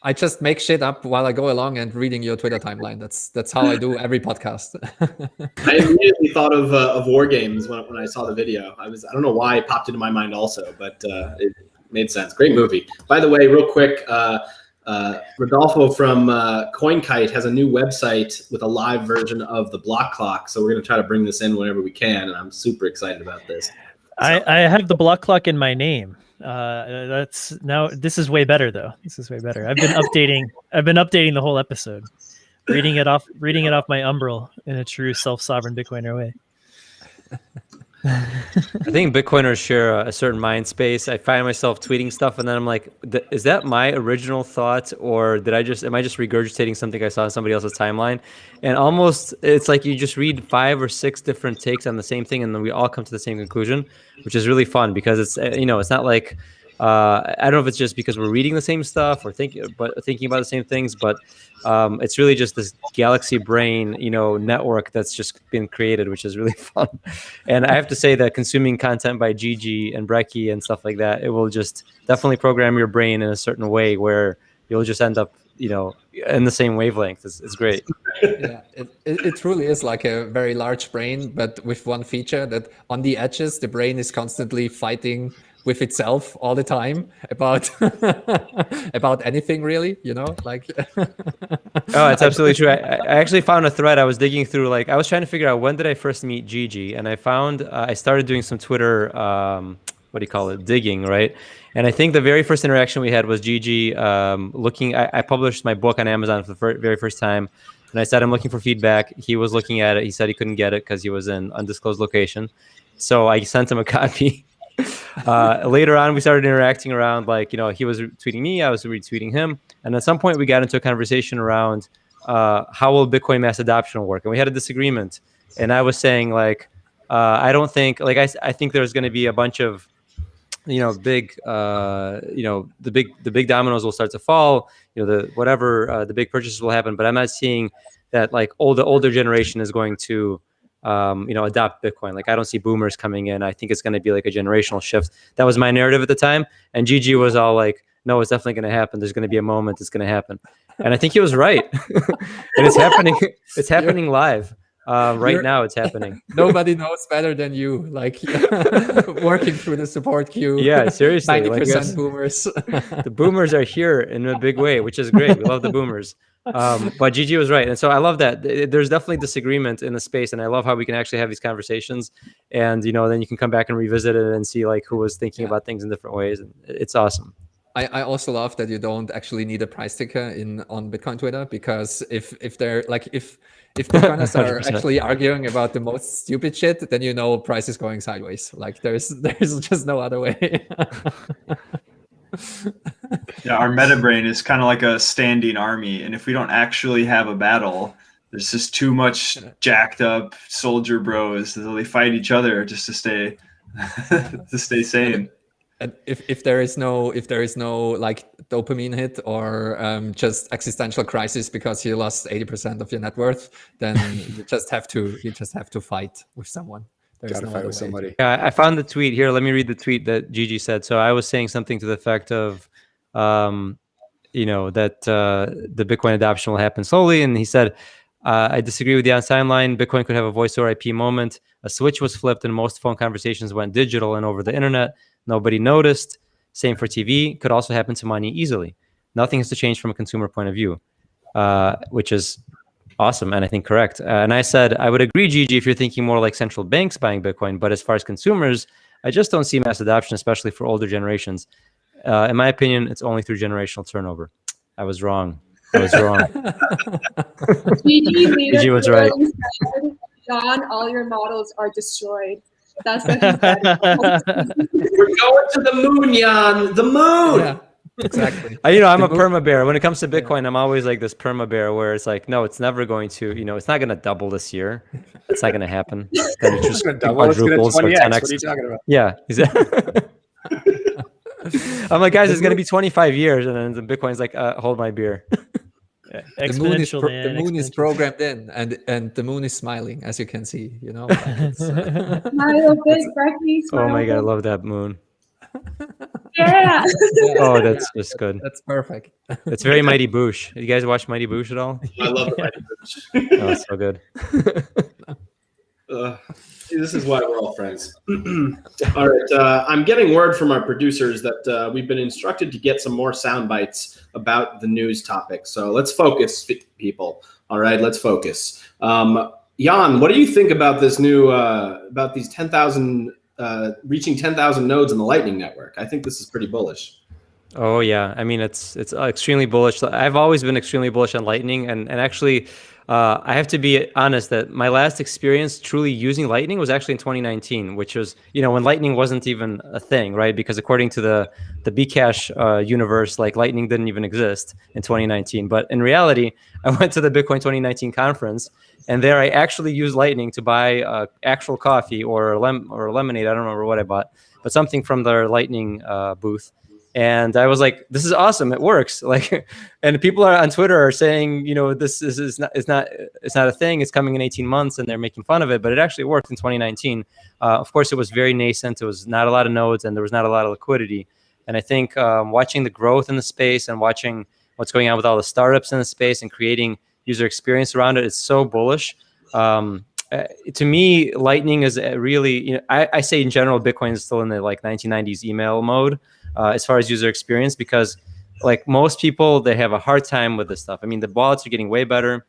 I just make shit up while I go along and reading your Twitter timeline. That's how I do every podcast. I immediately thought of War Games when I saw the video. I don't know why it popped into my mind also, but it made sense. Great movie. By the way, real quick, Rodolfo from CoinKite has a new website with a live version of the block clock. So we're going to try to bring this in whenever we can, and I'm super excited about this. So. I have the block clock in my name. This is way better though. This is way better. I've been updating the whole episode, reading it off my Umbrel in a true self-sovereign Bitcoiner way. I think Bitcoiners share a certain mind space. I find myself tweeting stuff, and then I'm like, is that my original thought, or am I just regurgitating something I saw on somebody else's timeline? And almost, it's like you just read 5 or 6 different takes on the same thing, and then we all come to the same conclusion, which is really fun because it's it's not like I don't know if it's just because we're reading the same stuff or thinking about the same things, but it's really just this galaxy brain, network that's just been created, which is really fun. And I have to say that consuming content by Gigi and Brecky and stuff like that, it will just definitely program your brain in a certain way where you'll just end up, in the same wavelength. It's great. Yeah, it truly is like a very large brain, but with one feature that on the edges, the brain is constantly fighting with itself all the time about about anything really, you know, like. Oh, it's absolutely true. I actually found a thread. I was digging through, like I was trying to figure out when did I first meet Gigi, and I found I started doing some Twitter, what do you call it, digging, right? And I think the very first interaction we had was Gigi looking. I published my book on Amazon for the very first time, and I said I'm looking for feedback. He was looking at it. He said he couldn't get it because he was in undisclosed location. So I sent him a copy. Later on, we started interacting around, like, you know, he was retweeting me, I was retweeting him, and at some point we got into a conversation around how will Bitcoin mass adoption work, and we had a disagreement. And I was saying, like, I don't think, like, I think there's going to be a bunch of, you know, big, you know, the big dominoes will start to fall, you know, the big purchases will happen, but I'm not seeing that, like, the older generation is going to you know, adopt Bitcoin. Like, I don't see boomers coming in. I think it's going to be like a generational shift. That was my narrative at the time. And Gigi was all like, no, it's definitely going to happen. There's going to be a moment. It's going to happen. And I think he was right. And it's happening. It's happening live. Right now it's happening. Nobody knows better than you, like, working through the support queue. Yeah, seriously. 90% boomers. The boomers are here in a big way, which is great. We love the boomers. But Gigi was right. And so I love that. There's definitely disagreement in the space. And I love how we can actually have these conversations. And, you know, then you can come back and revisit it and see, like, who was thinking about things in different ways. And it's awesome. I also love that you don't actually need a price ticker on Bitcoin Twitter, because if they're like, if Bitcoiners are actually arguing about the most stupid shit, then you know price is going sideways. Like, there's just no other way. Yeah, our meta brain is kind of like a standing army, and if we don't actually have a battle, there's just too much jacked up soldier bros. They fight each other just to stay sane. And if there is no like dopamine hit or just existential crisis because you lost 80% of your net worth, then you just have to fight with someone. There's no fight with somebody. Yeah, I found the tweet here. Let me read the tweet that Gigi said. So I was saying something to the effect of, you know, that the Bitcoin adoption will happen slowly, and he said, I disagree with the on timeline. Bitcoin could have a voice over IP moment. A switch was flipped and most phone conversations went digital and over the internet. Nobody noticed. Same for TV. Could also happen to money easily. Nothing has to change from a consumer point of view, which is awesome and I think correct. And I said, I would agree, Gigi, if you're thinking more like central banks buying Bitcoin. But as far as consumers, I just don't see mass adoption, especially for older generations. In my opinion, it's only through generational turnover. I was wrong. Gigi was right. John, all your models are destroyed. That's what he said. We're going to the moon, Jan. The moon. Yeah, exactly. You know, I'm a perma bear. When it comes to Bitcoin, I'm always like this perma bear where it's like, no, it's never going to, you know, it's not going to double this year. It's not going to happen. Then it's just quadruples or 10x. What are you talking about? Yeah. I'm like, guys, it's going to be 25 years. And then the Bitcoin's like, hold my beer. The moon is programmed in, and the moon is smiling, as you can see. You know. Like Smile big, Becky. Oh my god, I love that moon. Yeah. Oh, that's just good. That's perfect. It's very Mighty Boosh. You guys watch Mighty Boosh at all? I love the Mighty Boosh. Oh, it's so good. This is why we're all friends. All right. I'm getting word from our producers that we've been instructed to get some more sound bites about the news topic. So let's focus, people. All right, let's focus. Jan, what do you think about this new, about these 10,000, reaching 10,000 nodes in the Lightning Network? I think this is pretty bullish. Oh yeah, I mean it's extremely bullish. I've always been extremely bullish on Lightning, and actually, I have to be honest that my last experience truly using Lightning was actually in 2019, which was, you know, when Lightning wasn't even a thing, right? Because according to the Bcash universe, like Lightning didn't even exist in 2019. But in reality, I went to the Bitcoin 2019 conference, and there I actually used Lightning to buy actual coffee or lemonade. I don't remember what I bought, but something from their Lightning booth. And I was like, this is awesome. It works. Like, and people are on Twitter are saying, you know, this is not a thing. It's coming in 18 months, and they're making fun of it. But it actually worked in 2019. Of course, it was very nascent. It was not a lot of nodes, and there was not a lot of liquidity. And I think watching the growth in the space and watching what's going on with all the startups in the space and creating user experience around it is so bullish. to me, Lightning is really, I say in general, Bitcoin is still in the like 1990s email mode as far as user experience, because like most people, they have a hard time with this stuff. I mean, the wallets are getting way better.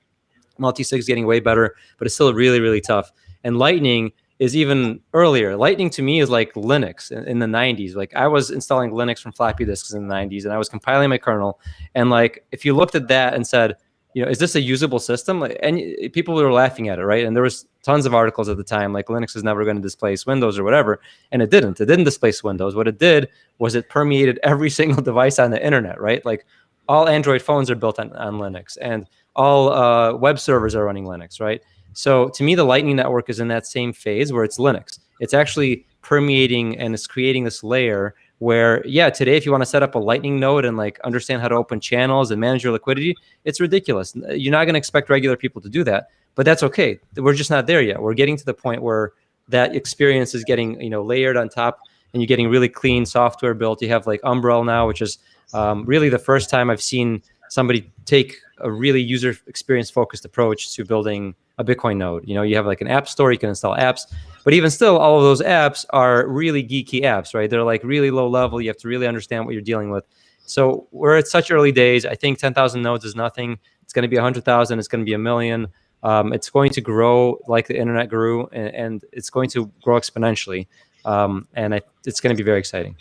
Multi-sig is getting way better, but it's still really, really tough. And Lightning is even earlier. Lightning to me is like Linux in the 90s. Like I was installing Linux from floppy disks in the 90s, and I was compiling my kernel. And like, if you looked at that and said, is this a usable system? Like, and people were laughing at it, right? And there was tons of articles at the time, like Linux is never going to displace Windows or whatever. And it didn't. It didn't displace Windows. What it did was it permeated every single device on the internet, right? Like all Android phones are built on Linux, and all web servers are running Linux, right? So to me, the Lightning Network is in that same phase where it's Linux. It's actually permeating and it's creating this layer where, yeah, today, if you want to set up a Lightning node and like understand how to open channels and manage your liquidity, it's ridiculous. You're not going to expect regular people to do that, but that's okay. We're just not there yet. We're getting to the point where that experience is getting, layered on top, and you're getting really clean software built. You have like Umbrel now, which is really the first time I've seen somebody take a really user experience focused approach to building a Bitcoin node. You have like an app store, you can install apps, but even still, all of those apps are really geeky apps, right? They're like really low level. You have to really understand what you're dealing with. So we're at such early days. I think 10,000 nodes is nothing. It's going to be 100,000. It's going to be 1 million. It's going to grow like the internet grew, and it's going to grow exponentially. It's going to be very exciting.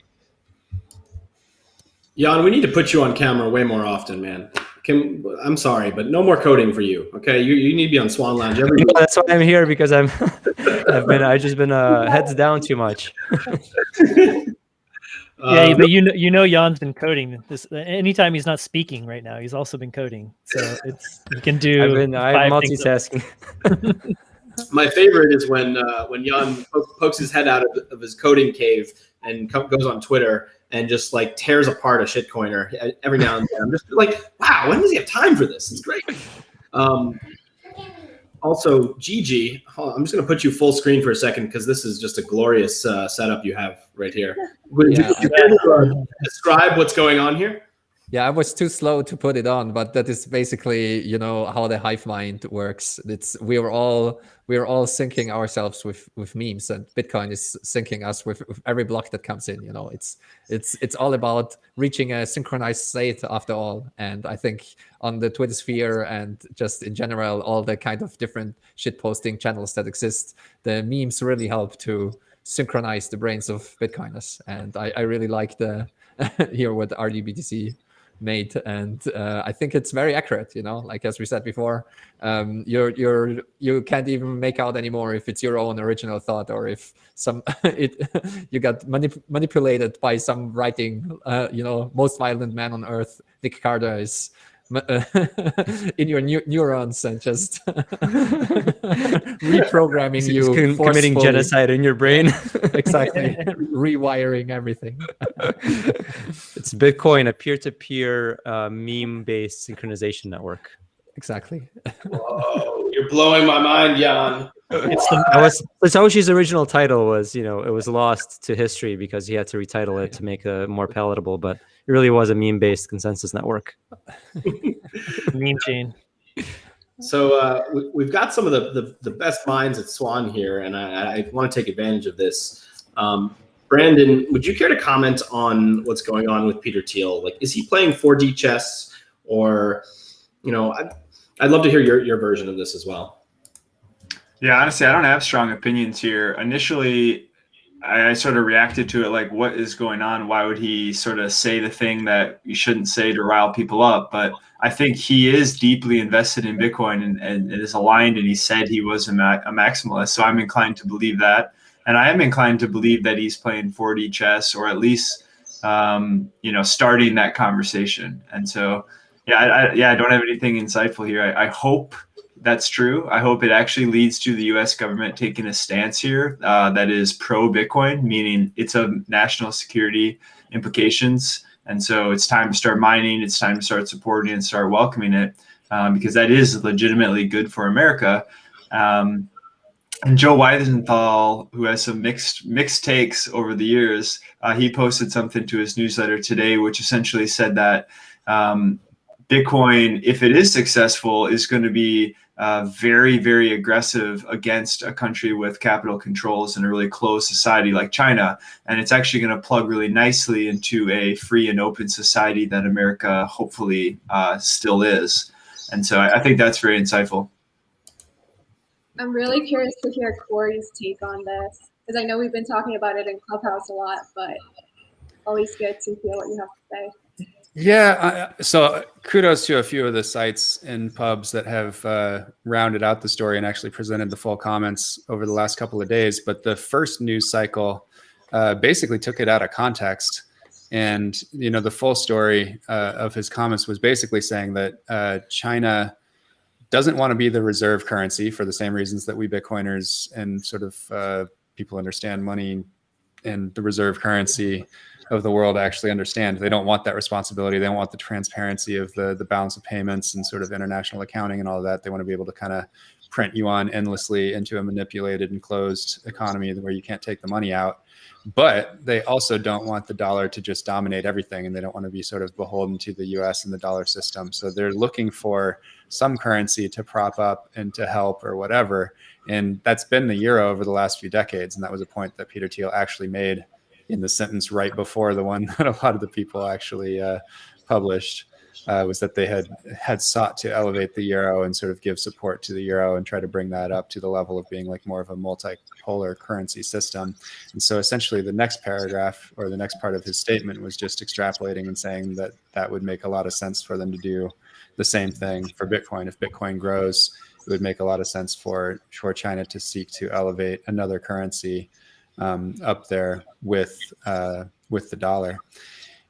Jan, we need to put you on camera way more often, man. I'm sorry, but no more coding for you. Okay, you need to be on Swan Lounge every week. That's why I'm here, because I've just been heads down too much. Yeah, but Jan's been coding this. Anytime he's not speaking right now, he's also been coding. So you can do. I'm multitasking. My favorite is when Jan pokes his head out of his coding cave and goes on Twitter and just like tears apart a shitcoiner every now and then. I'm just like, wow, when does he have time for this? It's great. Also, Gigi, I'm just going to put you full screen for a second because this is just a glorious setup you have right here. Would you care to describe what's going on here? Yeah, I was too slow to put it on, but that is basically, how the hive mind works. We are all syncing ourselves with memes, and Bitcoin is syncing us with every block that comes in. It's all about reaching a synchronized state after all. And I think on the Twitter sphere and just in general, all the kind of different shitposting channels that exist, the memes really help to synchronize the brains of Bitcoiners. And I really like hear what RDBTC made, and I think it's very accurate. Like as we said before, you can't even make out anymore if it's your own original thought or if you got manipulated by some writing. Most violent man on earth, Nick Carter, is in your neurons and just reprogramming you, committing genocide in your brain. Exactly. Rewiring everything. It's Bitcoin, a peer-to-peer meme-based synchronization network. Exactly. Whoa, you're blowing my mind, Jan. Satoshi's original title was, it was lost to history because he had to retitle it to make it more palatable, but it really was a meme-based consensus network. Meme chain. So we've got some of the best minds at Swan here, and I want to take advantage of this. Brandon, would you care to comment on what's going on with Peter Thiel? Like, is he playing 4D chess, or, I'd love to hear your version of this as well. Yeah, honestly, I don't have strong opinions here. Initially, I sort of reacted to it like, what is going on? Why would he sort of say the thing that you shouldn't say to rile people up? But I think he is deeply invested in Bitcoin and is aligned, and he said he was a maximalist. So I'm inclined to believe that. And I am inclined to believe that he's playing 4D chess, or at least, starting that conversation. And so, I don't have anything insightful here. I hope that's true. I hope it actually leads to the U.S. government taking a stance here that is pro-Bitcoin, meaning it's a national security implications. And so it's time to start mining. It's time to start supporting and start welcoming it because that is legitimately good for America. And Joe Weisenthal, who has some mixed takes over the years, he posted something to his newsletter today, which essentially said that Bitcoin, if it is successful, is going to be very, very aggressive against a country with capital controls and a really closed society like China. And it's actually going to plug really nicely into a free and open society that America hopefully still is. And so I think that's very insightful. I'm really curious to hear Corey's take on this, because I know we've been talking about it in Clubhouse a lot, but always good to hear what you have to say. Yeah, so kudos to a few of the sites and pubs that have rounded out the story and actually presented the full comments over the last couple of days. But the first news cycle basically took it out of context. And, you know, the full story of his comments was basically saying that China doesn't want to be the reserve currency for the same reasons that we Bitcoiners and sort of people understand money and the reserve currency of the world actually understand. They don't want that responsibility. They don't want the transparency of the balance of payments and sort of international accounting and all of that. They want to be able to kind of print you on endlessly into a manipulated and closed economy where you can't take the money out. But they also don't want the dollar to just dominate everything, and they don't want to be sort of beholden to the US and the dollar system. So they're looking for some currency to prop up and to help or whatever. And that's been the euro over the last few decades. And that was a point that Peter Thiel actually made in the sentence right before the one that a lot of the people actually published, was that they had sought to elevate the euro and sort of give support to the euro and try to bring that up to the level of being like more of a multipolar currency system. And so essentially the next paragraph or the next part of his statement was just extrapolating and saying that that would make a lot of sense for them to do the same thing for Bitcoin. If Bitcoin grows, it would make a lot of sense for China to seek to elevate another currency up there with the dollar.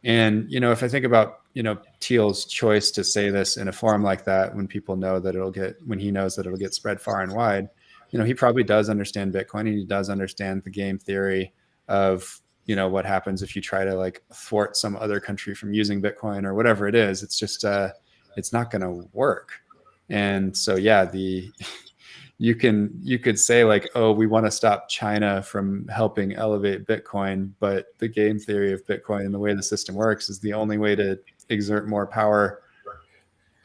And, you know, if I think about, you know, Thiel's choice to say this in a forum like that, when people know that when he knows that it'll get spread far and wide, you know, he probably does understand Bitcoin, and he does understand the game theory of, you know, what happens if you try to like thwart some other country from using Bitcoin or whatever it is. It's just, it's not going to work. And so, yeah, you could say like, oh, we want to stop China from helping elevate Bitcoin, but the game theory of Bitcoin and the way the system works is the only way to exert more power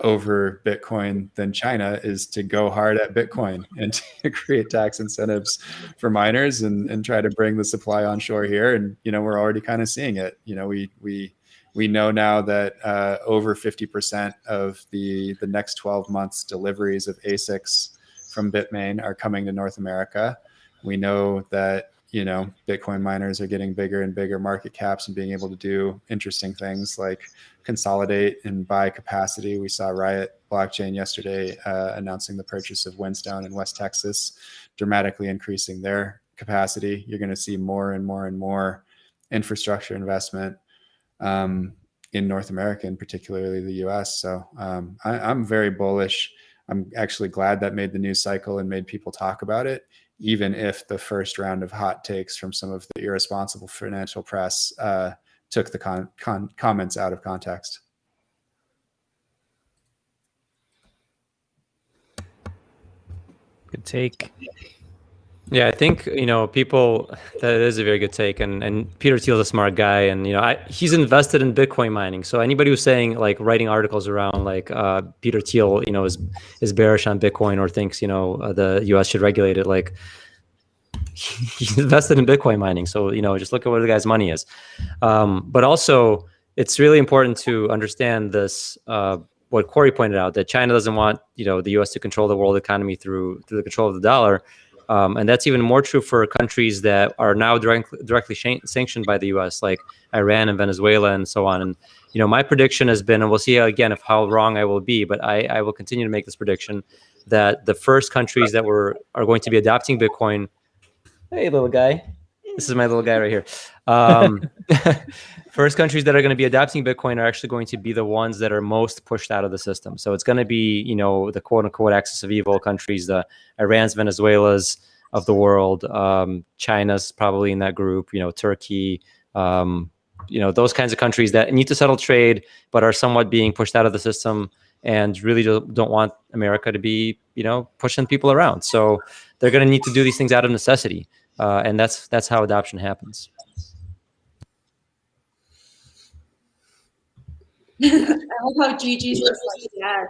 over Bitcoin than China is to go hard at Bitcoin and to create tax incentives for miners and try to bring the supply onshore here. And, you know, we're already kind of seeing it. You know, we know now that over 50% of the next 12 months deliveries of ASICs from Bitmain are coming to North America. We know that, you know, Bitcoin miners are getting bigger and bigger market caps and being able to do interesting things like consolidate and buy capacity. We saw Riot Blockchain yesterday announcing the purchase of Whinstone in West Texas, dramatically increasing their capacity. You're going to see more and more and more infrastructure investment in North America, and particularly the US. So I'm very bullish. I'm actually glad that made the news cycle and made people talk about it, even if the first round of hot takes from some of the irresponsible financial press took the comments out of context. Good take. Yeah, I think, you know, that is a very good take. And Peter Thiel's a smart guy. And, you know, he's invested in Bitcoin mining. So anybody who's saying, like, writing articles around, like, Peter Thiel, you know, is bearish on Bitcoin or thinks, you know, the US should regulate it, like, he's invested in Bitcoin mining. So, you know, just look at where the guy's money is. But also, it's really important to understand this, what Corey pointed out, that China doesn't want, you know, the US to control the world economy through the control of the dollar. And that's even more true for countries that are now directly sanctioned by the U.S., like Iran and Venezuela and so on. And, you know, my prediction has been, and we'll see again how wrong I will be, but I will continue to make this prediction, that the first countries that are going to be adopting Bitcoin. Hey, little guy. This is my little guy right here. First countries that are going to be adopting Bitcoin are actually going to be the ones that are most pushed out of the system. So it's going to be, you know, the quote unquote axis of evil countries, the Irans, Venezuelas of the world. China's probably in that group, you know, Turkey, you know, those kinds of countries that need to settle trade, but are somewhat being pushed out of the system and really don't want America to be, you know, pushing people around. So they're going to need to do these things out of necessity. And that's how adoption happens. I love how Gigi's just like, yes.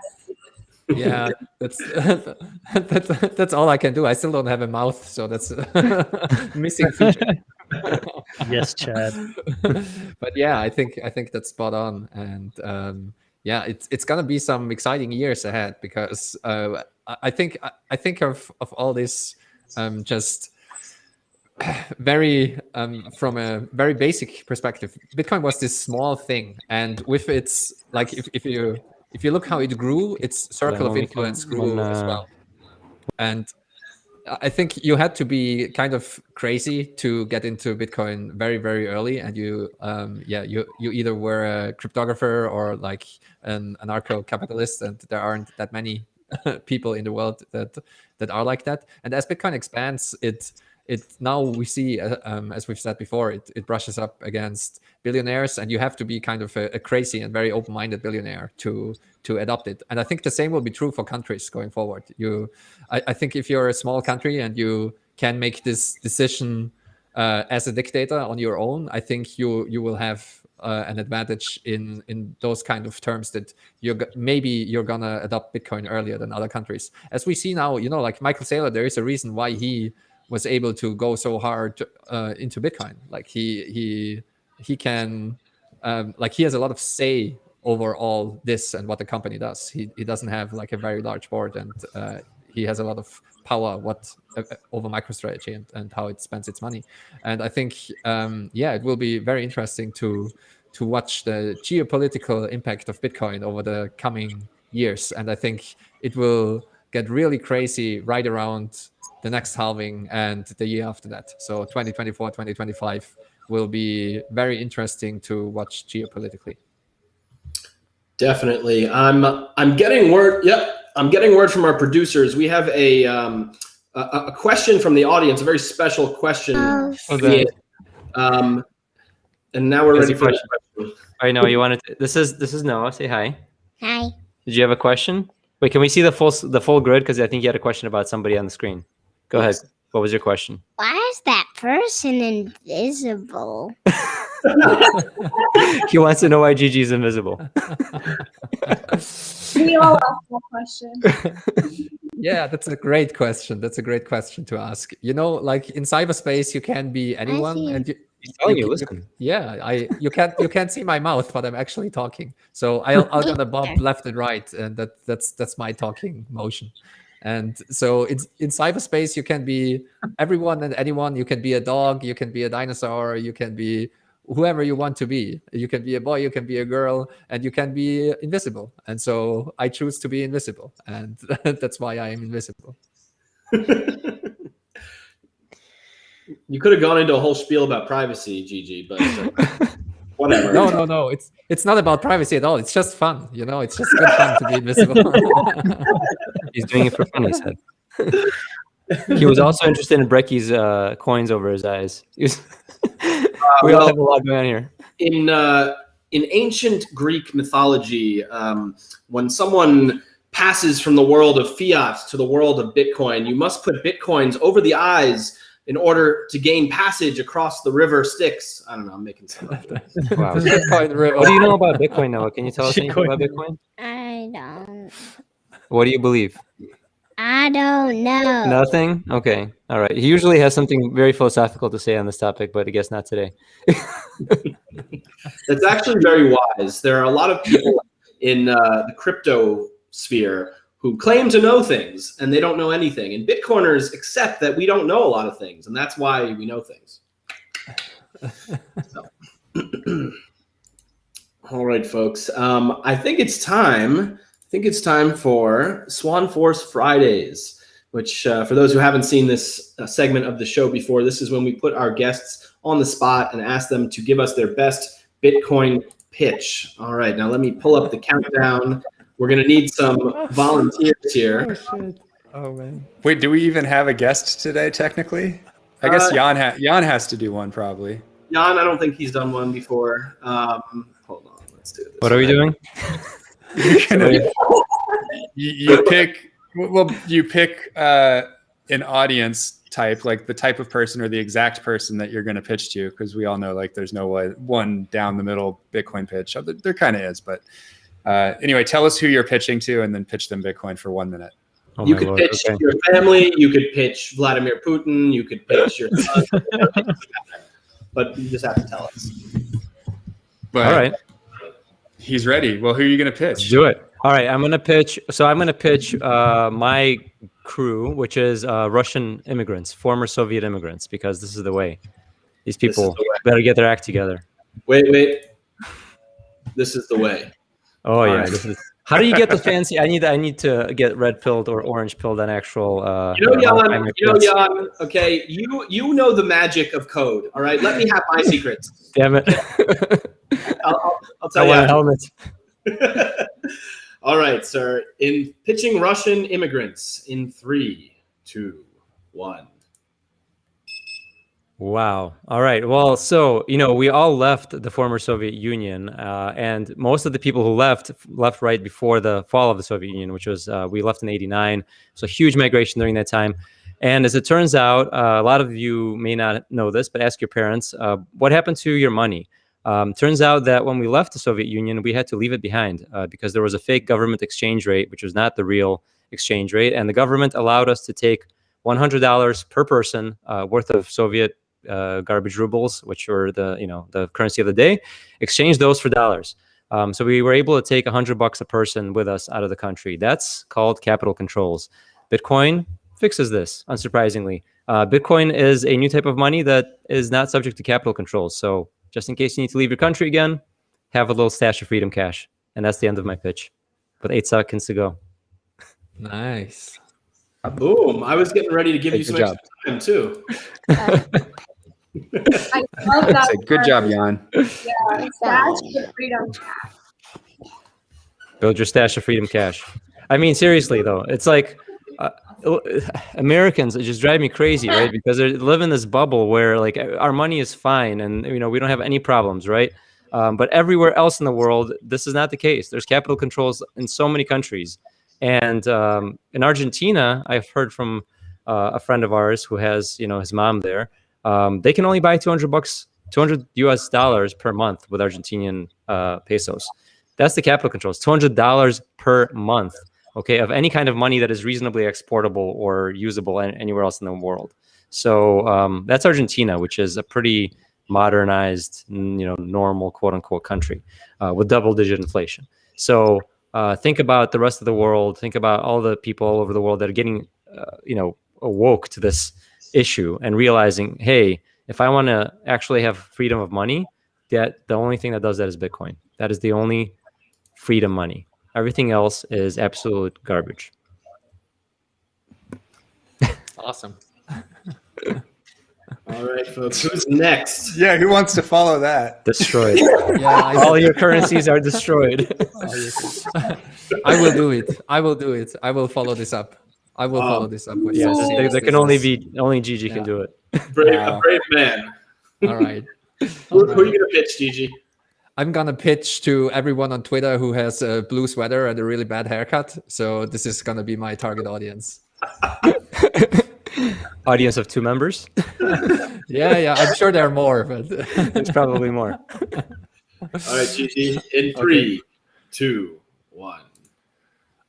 Yeah, that's all I can do. I still don't have a mouth, so that's a missing feature. Yes, Chad. But yeah, I think that's spot on, and yeah, it's gonna be some exciting years ahead because I think of all this just very from a very basic perspective. Bitcoin was this small thing, and with its like if you look how it grew, its circle of influence grew as well, and I think you had to be kind of crazy to get into Bitcoin very, very early, and you either were a cryptographer or like an anarcho-capitalist, and there aren't that many people in the world that are like that. And as Bitcoin expands, it now we see, as we've said before, it brushes up against billionaires, and you have to be kind of a crazy and very open-minded billionaire to adopt it. And I think the same will be true for countries going forward. I think if you're a small country and you can make this decision as a dictator on your own, I think you will have an advantage in those kind of terms that you're gonna adopt Bitcoin earlier than other countries. As we see now, like Michael Saylor, there is a reason why he was able to go so hard into Bitcoin. Like he can like he has a lot of say over all this and what the company does. He doesn't have like a very large board, and he has a lot of power over MicroStrategy and how it spends its money. And I think it will be very interesting to watch the geopolitical impact of Bitcoin over the coming years. And I think it will get really crazy right around the next halving and the year after that. So 2024, 2025 will be very interesting to watch geopolitically. Definitely. I'm getting word. Yep. I'm getting word from our producers. We have a question from the audience, a very special question. Okay. And now we're ready for the question. I know you wanted to, this is Noah. Say hi. Hi. Did you have a question? Wait, can we see the full grid? Because I think you had a question about somebody on the screen. Go ahead. What was your question? Why is that person invisible? He wants to know why Gigi is invisible. We all ask that question. Yeah, that's a great question. That's a great question to ask. Like in cyberspace, you can be anyone, and listen. You can't see my mouth, but I'm actually talking. So I'll gonna bump left and right, and that's my talking motion. And so in cyberspace, you can be everyone and anyone. You can be a dog, you can be a dinosaur, you can be whoever you want to be. You can be a boy, you can be a girl, and you can be invisible. And so I choose to be invisible, and that's why I am invisible. You could have gone into a whole spiel about privacy, Gigi, but whatever. No. It's not about privacy at all. It's just fun. It's just good fun to be invisible. He's doing it for fun, he said. He was also interested in Brecky's coins over his eyes. We all have a lot going on here. In ancient Greek mythology, when someone passes from the world of fiat to the world of Bitcoin, you must put Bitcoins over the eyes in order to gain passage across the river Styx. I don't know, I'm making some up. Wow. What do you know about Bitcoin, Noah? Can you tell us anything about Bitcoin? I don't. What do you believe? I don't know. Nothing? Okay. All right. He usually has something very philosophical to say on this topic, but I guess not today. That's actually very wise. There are a lot of people in the crypto sphere who claim to know things, and they don't know anything. And Bitcoiners accept that we don't know a lot of things, and that's why we know things. All right, folks. I think it's time. For Swan Force Fridays, which for those who haven't seen this segment of the show before, this is when we put our guests on the spot and ask them to give us their best Bitcoin pitch. All right, now let me pull up the countdown. We're going to need some volunteers here. Oh, shit. Oh, man. Wait, do we even have a guest today, technically? I guess Jan has to do one, probably. Jan, I don't think he's done one before. Hold on, let's do this. What are we doing? You pick an audience type, like the type of person or the exact person that you're going to pitch to, because we all know like there's no one down the middle Bitcoin pitch. There kind of is, but Anyway, tell us who you're pitching to, and then pitch them Bitcoin for 1 minute. Oh You my could Lord, pitch okay. your family. You could pitch Vladimir Putin. You could pitch your son. But you just have to tell us. But All right. he's ready. Well, who are you going to Let's pitch? do it. All right, I'm gonna pitch. So I'm gonna pitch my crew, which is Russian immigrants, former Soviet immigrants, because this is the way. These people the way. better get their act together. Wait. This is the way. Oh yeah, right. this is. How do you get the fancy? I need to get red pilled or orange pilled on actual. Jan. Okay, you know the magic of code. All right, let me have my secrets. Damn it! I'll tell I you. want a helmet. All right, sir. In pitching Russian immigrants in 3, 2, 1. Wow. All right. Well, so, we all left the former Soviet Union, and most of the people who left right before the fall of the Soviet Union, which was, we left in 89. So huge migration during that time. And as it turns out, a lot of you may not know this, but ask your parents, what happened to your money? Turns out that when we left the Soviet Union, we had to leave it behind because there was a fake government exchange rate, which was not the real exchange rate. And the government allowed us to take $100 per person worth of Soviet garbage rubles, which were the currency of the day, exchange those for dollars. So we were able to take $100 a person with us out of the country. That's called capital controls. Bitcoin fixes this, unsurprisingly. Bitcoin is a new type of money that is not subject to capital controls. So just in case you need to leave your country again, have a little stash of freedom cash. And that's the end of my pitch. With 8 seconds to go. Nice. Boom. I was getting ready to give you Good some job. extra time, too. I love that. Good job, Jan. Yeah, stash the freedom cash. Build your stash of freedom cash. I mean, seriously, though, it's like Americans, it just drive me crazy, right? Because they live in this bubble where like our money is fine and, we don't have any problems, right? But everywhere else in the world, this is not the case. There's capital controls in so many countries. And in Argentina, I've heard from a friend of ours who has, his mom there. They can only buy $200 US per month with Argentinian pesos. That's the capital controls, $200 per month, okay, of any kind of money that is reasonably exportable or usable anywhere else in the world. So that's Argentina, which is a pretty modernized, normal, quote unquote, country with double-digit inflation. So think about the rest of the world. Think about all the people all over the world that are getting, awoke to this issue and realizing, hey, if I want to actually have freedom of money, that the only thing that does that is Bitcoin. That is the only freedom money. Everything else is absolute garbage. Awesome. All right, folks. Who's next? Yeah, who wants to follow that? Destroyed. Yeah, All your currencies are destroyed. I will do it. I will follow this up. I will follow this up. With Yes, how serious there this can only is. Gigi can do it. A brave man. All right. Who are you going to pitch, Gigi? I'm gonna pitch to everyone on Twitter who has a blue sweater and a really bad haircut. So this is gonna be my target audience. Audience of 2 members. Yeah. I'm sure there are more, but There's probably more. All right, Gigi. In 3, 2, 1.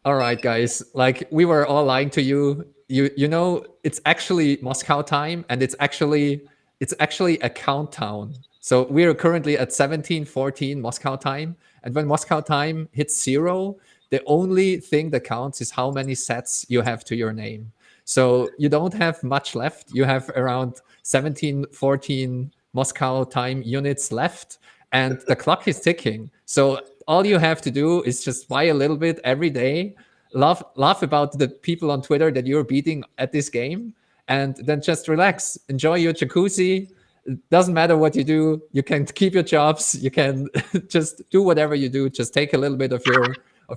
all right, guys. Like we were all lying to you. You know, it's actually Moscow time, and it's actually a countdown. So we are currently at 17:14 Moscow time. And when Moscow time hits 0, the only thing that counts is how many sets you have to your name. So you don't have much left. You have around 17:14 Moscow time units left, and the clock is ticking. So all you have to do is just buy a little bit every day, laugh about the people on Twitter that you're beating at this game, and then just relax, enjoy your jacuzzi. It doesn't matter what you do. You can keep your jobs. You can just do whatever you do. Just take a little bit of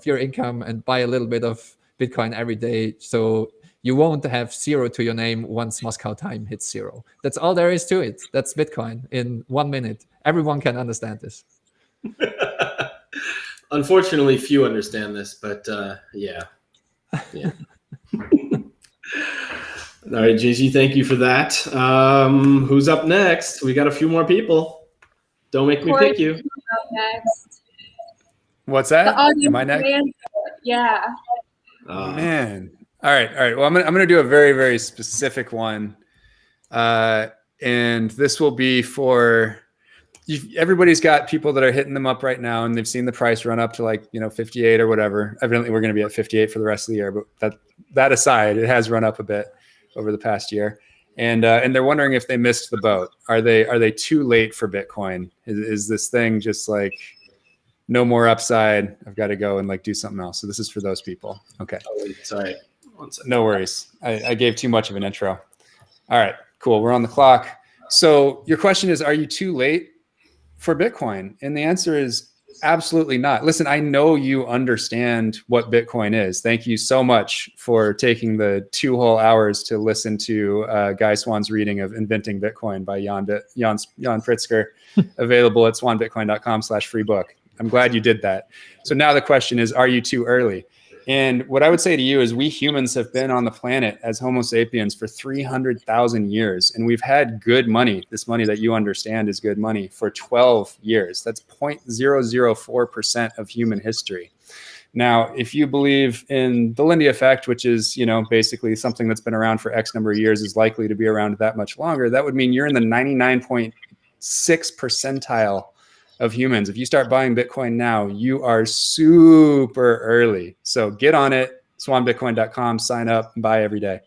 your income and buy a little bit of Bitcoin every day. So you won't have 0 to your name once Moscow time hits 0. That's all there is to it. That's Bitcoin in 1 minute. Everyone can understand this. Unfortunately, few understand this, but yeah. All right, Gigi, thank you for that. Who's up next? We got a few more people. Don't make me pick you. Up next. What's The that? audience Am I next? may answer. Yeah. Man. All right. Well, I'm gonna do a very, very specific one, and this will be for everybody's got people that are hitting them up right now, and they've seen the price run up to like 58 or whatever. Evidently, we're going to be at 58 for the rest of the year, but that aside, it has run up a bit over the past year, and they're wondering if they missed the boat. Are they too late for Bitcoin? Is this thing just like no more upside? I've got to go and like do something else. So this is for those people. Okay. Oh, sorry. 1 second. No worries. I gave too much of an intro. All right, cool. We're on the clock. So your question is, are you too late for Bitcoin? And the answer is absolutely not. Listen, I know you understand what Bitcoin is. Thank you so much for taking the 2 whole hours to listen to Guy Swan's reading of Inventing Bitcoin by Jan Pritzker, available at swanbitcoin.com/free book. I'm glad you did that. So now the question is, are you too early? And what I would say to you is we humans have been on the planet as Homo sapiens for 300,000 years. And we've had good money. This money that you understand is good money for 12 years. That's 0.004% of human history. Now, if you believe in the Lindy effect, which is, basically something that's been around for X number of years is likely to be around that much longer, that would mean you're in the 99.6 percentile of humans. If you start buying Bitcoin now, you are super early. So get on it, swanbitcoin.com, sign up, and buy every day.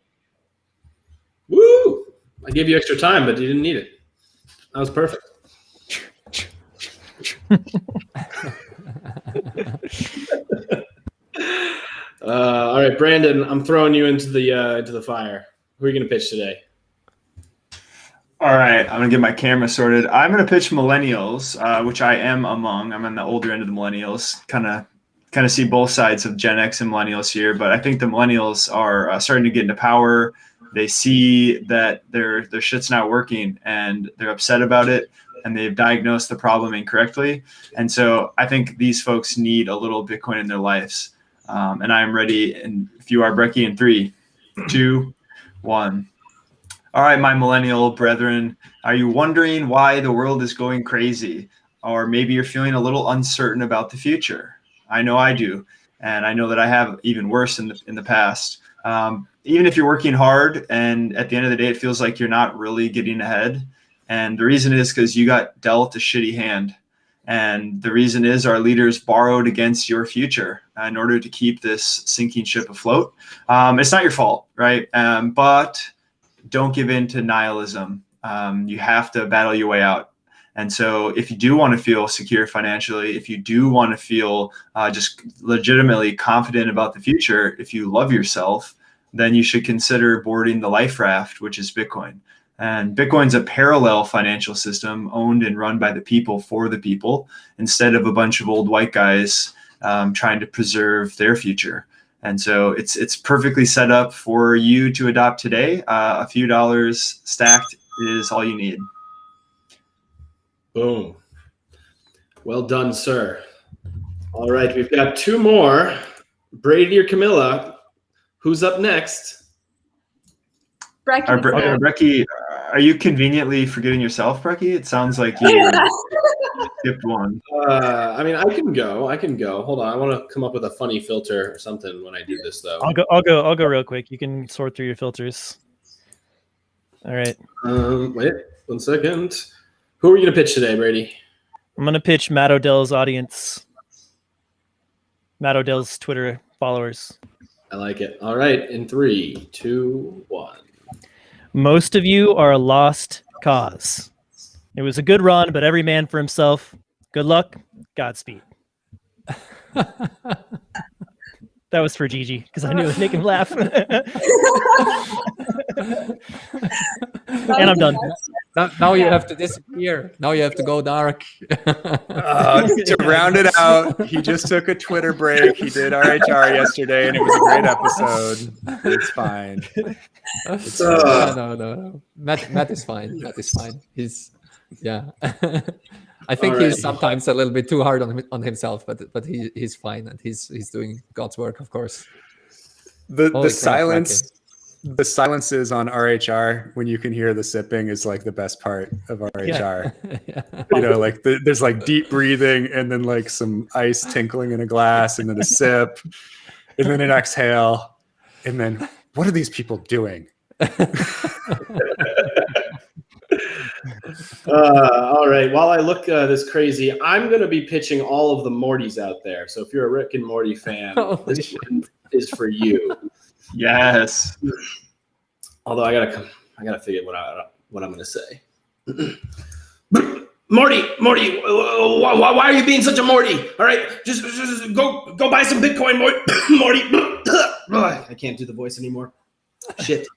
Woo! I gave you extra time, but you didn't need it. That was perfect. All right, Brandon, I'm throwing you into the fire. Who are you going to pitch today? All right, I'm gonna get my camera sorted. I'm gonna pitch millennials, which I am among. I'm on the older end of the millennials. Kind of see both sides of Gen X and millennials here, but I think the millennials are starting to get into power. They see that their shit's not working, and they're upset about it, and they've diagnosed the problem incorrectly. And so I think these folks need a little Bitcoin in their lives. And I am ready. And if you are, Brecky, in 3, 2, 1. All right, my millennial brethren, are you wondering why the world is going crazy? Or maybe you're feeling a little uncertain about the future. I know I do. And I know that I have even worse in the past. Even if you're working hard and at the end of the day, it feels like you're not really getting ahead. And the reason is because you got dealt a shitty hand. And the reason is our leaders borrowed against your future in order to keep this sinking ship afloat. It's not your fault, right? But don't give in to nihilism. You have to battle your way out. And so if you do want to feel secure financially, if you do want to feel just legitimately confident about the future, if you love yourself, then you should consider boarding the life raft, which is Bitcoin. And Bitcoin's a parallel financial system owned and run by the people for the people, instead of a bunch of old white guys trying to preserve their future. And so it's perfectly set up for you to adopt today. A few dollars stacked is all you need. Boom. Well done, sir. All right, we've got 2 more. Brady or Camilla, who's up next? Brecky, are you conveniently forgetting yourself, Brecky? It sounds like you skipped one. I mean, I can go. Hold on, I want to come up with a funny filter or something when I do this, though. I'll go real quick. You can sort through your filters. All right. Wait 1 second. Who are you gonna pitch today, Brady? I'm gonna pitch Matt Odell's audience. Matt Odell's Twitter followers. I like it. All right, in 3, 2, 1. Most of you are a lost cause. It was a good run, but every man for himself. Good luck. Godspeed. That was for Gigi, because I knew it would make him laugh. And I'm done. Now you have to disappear. Now you have to go dark. To round it out, he just took a Twitter break. He did RHR yesterday, and it was a great episode. It's fine. No. Matt is fine. Matt is fine. I think All right. he's sometimes a little bit too hard on himself, but he's fine, and he's doing God's work, of course. The silence the silences on RHR when you can hear the sipping is like the best part of RHR. Yeah. You know, like there's like deep breathing and then like some ice tinkling in a glass and then a sip and then an exhale. And then what are these people doing? All right. While I look this crazy, I'm going to be pitching all of the Mortys out there. So if you're a Rick and Morty fan, this one is for you. Yes. Although I gotta figure what I'm going to say. Morty, why are you being such a Morty? All right, just go buy some Bitcoin, Morty. I can't do the voice anymore. Shit,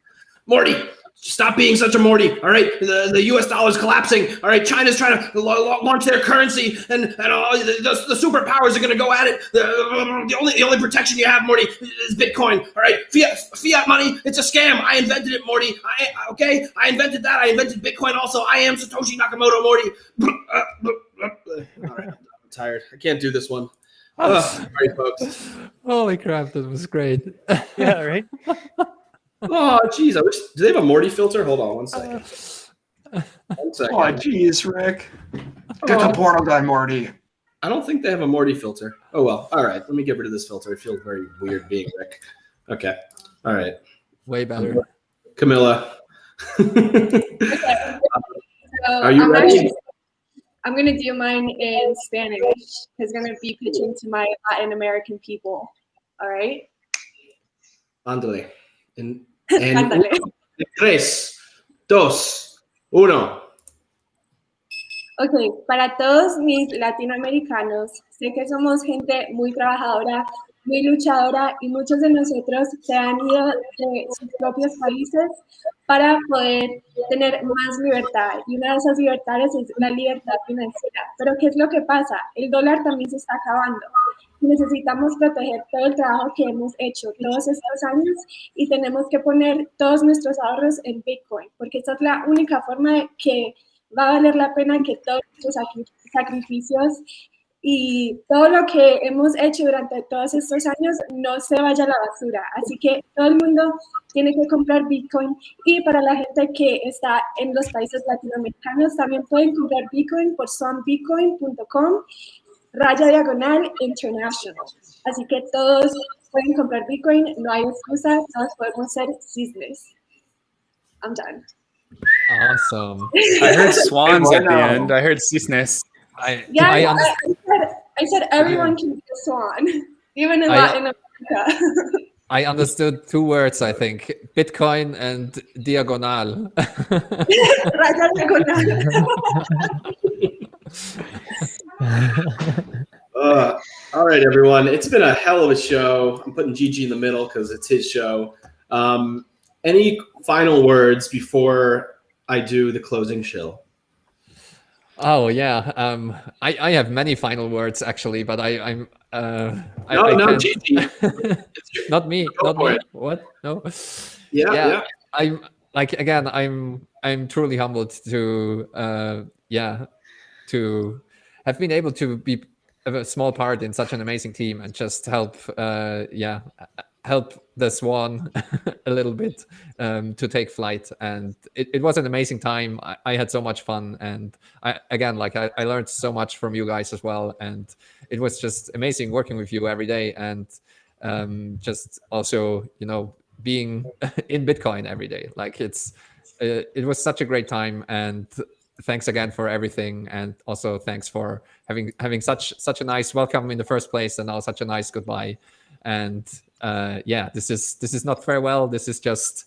Morty. Stop being such a Morty, all right? The U.S. dollar is collapsing, all right? China's trying to launch their currency, and all the superpowers are going to go at it. The only protection you have, Morty, is Bitcoin, all right? Fiat money, it's a scam. I invented it, Morty. I invented that. I invented Bitcoin also. I am Satoshi Nakamoto, Morty. All right, I'm tired. I can't do this one. Sorry, folks. Holy crap, that was great. Yeah, right? Oh, geez. Do they have a Morty filter? Hold on 1 second. 1 second. Oh, geez, Rick. Get the portal gun, Morty. I don't think they have a Morty filter. Oh, well. All right. Let me get rid of this filter. I feel very weird being Rick. Okay. All right. Way better. Camilla. Okay. So Are you ready? I'm going to do mine in Spanish. It's going to be pitching to my Latin American people. All right? Ándale. En Ándale. 3, 2, 1. Ok, para todos mis latinoamericanos, sé que somos gente muy trabajadora, muy luchadora y muchos de nosotros se han ido de sus propios países para poder tener más libertad. Y una de esas libertades es la libertad financiera. Pero ¿qué es lo que pasa? El dólar también se está acabando. Necesitamos proteger todo el trabajo que hemos hecho todos estos años y tenemos que poner todos nuestros ahorros en Bitcoin, porque esta es la única forma de que va a valer la pena que todos nuestros sacrificios y todo lo que hemos hecho durante todos estos años no se vaya a la basura. Así que todo el mundo tiene que comprar Bitcoin y para la gente que está en los países latinoamericanos también pueden comprar Bitcoin por swanbitcoin.com/international. Así que todos pueden comprar Bitcoin, no hay excusa, todos podemos ser cisnes. I'm done. Awesome. I heard swans Hey, at the end. I heard cisnes. I said everyone can be a swan, even in Latin America. I understood 2 words, I think. Bitcoin and diagonal. Raya diagonal. All right, everyone. It's been a hell of a show. I'm putting Gigi in the middle because it's his show. Any final words before I do the closing shill? Oh yeah, I have many final words actually, but I'm No, Gigi. not me, not me. What? No. Yeah. I'm like again. I'm truly humbled to to have been able to be a small part in such an amazing team and just help help the Swan a little bit to take flight. And it was an amazing time. I had so much fun, and I learned so much from you guys as well. And it was just amazing working with you every day, and just also being in Bitcoin every day. Like it was such a great time, and thanks again for everything, and also thanks for having such a nice welcome in the first place, and now such a nice goodbye. And this is not farewell. This is just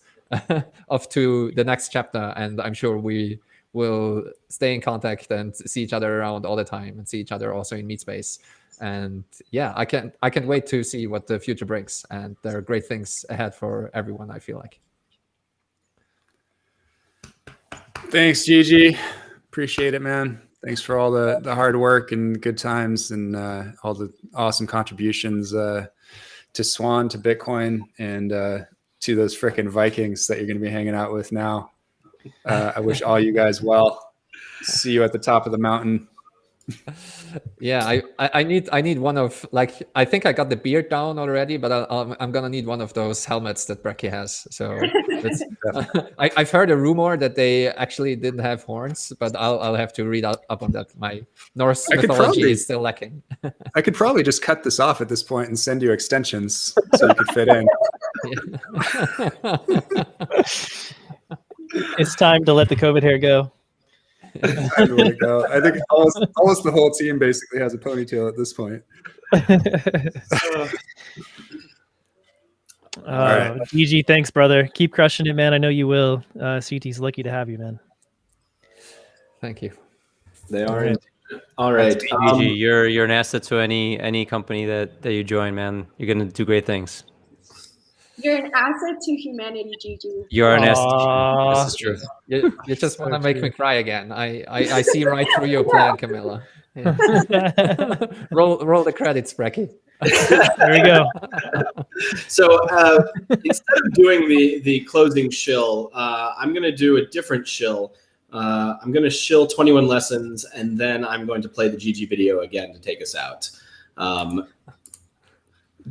off to the next chapter, and I'm sure we will stay in contact and see each other around all the time, and see each other also in Meetspace. And I can't wait to see what the future brings. And there are great things ahead for everyone, I feel like. Thanks, Gigi. Appreciate it, man. Thanks for all the hard work and good times, and all the awesome contributions to Swan, to Bitcoin, and to those frickin' Vikings that you're going to be hanging out with now. I wish all you guys well. See you at the top of the mountain. Yeah, I need one of, like, I think I got the beard down already, but I'm gonna need one of those helmets that Brecky has. So that's, I've heard a rumor that they actually didn't have horns, but I'll have to read up on that. My Norse mythology is still lacking. I could probably just cut this off at this point and send you extensions so you could fit in. It's time to let the COVID hair go. I think almost the whole team basically has a ponytail at this point. Right. Gigi, thanks, brother. Keep crushing it, man. I know you will. Seetee's lucky to have you, man. Thank you. They are. All right. Gigi, you're an asset to any company that you join, man. You're gonna do great things. You're an asset to humanity, Gigi. You're an asset. This is true. You just want to make me cry again. I see right through your plan, Camilla. Yeah. roll the credits, Brecky. There we go. So instead of doing the closing shill, I'm going to do a different shill. I'm going to shill 21 lessons, and then I'm going to play the Gigi video again to take us out.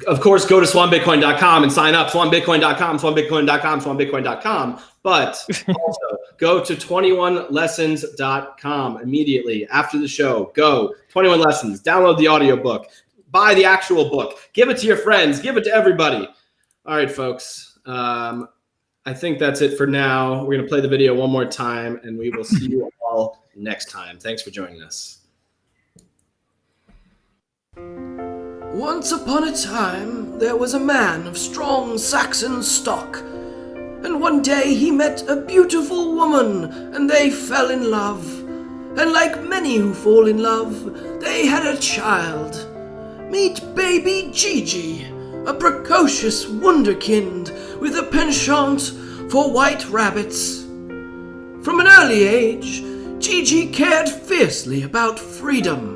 Of course, go to swanbitcoin.com and sign up. Swanbitcoin.com, swanbitcoin.com, swanbitcoin.com. But also go to 21lessons.com immediately after the show. Go 21 Lessons. Download the audiobook. Buy the actual book. Give it to your friends. Give it to everybody. All right, folks. I think that's it for now. We're going to play the video one more time, and we will see you all next time. Thanks for joining us. Once upon a time, there was a man of strong Saxon stock, and one day he met a beautiful woman, and they fell in love. And like many who fall in love, they had a child. Meet baby Gigi, a precocious wunderkind with a penchant for white rabbits. From an early age, Gigi cared fiercely about freedom,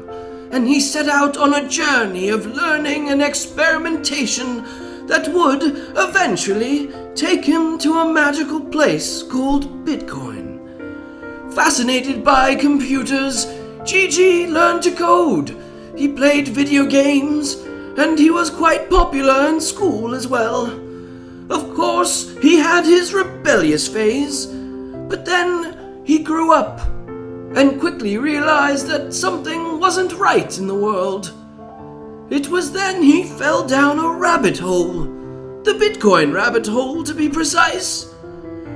and he set out on a journey of learning and experimentation that would eventually take him to a magical place called Bitcoin. Fascinated by computers, Gigi learned to code. He played video games, and he was quite popular in school as well. Of course, he had his rebellious phase, but then he grew up and quickly realized that something wasn't right in the world. It was then he fell down a rabbit hole, the Bitcoin rabbit hole to be precise.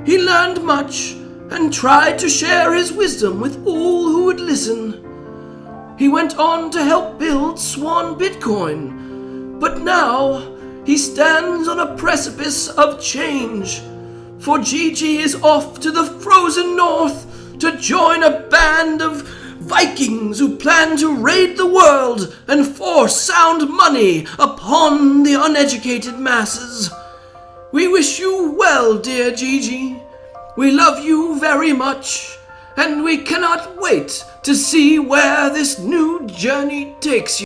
He learned much and tried to share his wisdom with all who would listen. He went on to help build Swan Bitcoin, but now he stands on a precipice of change, for Gigi is off to the frozen north to join a band of Vikings who plan to raid the world and force sound money upon the uneducated masses. We wish you well, dear Gigi. We love you very much, and we cannot wait to see where this new journey takes you.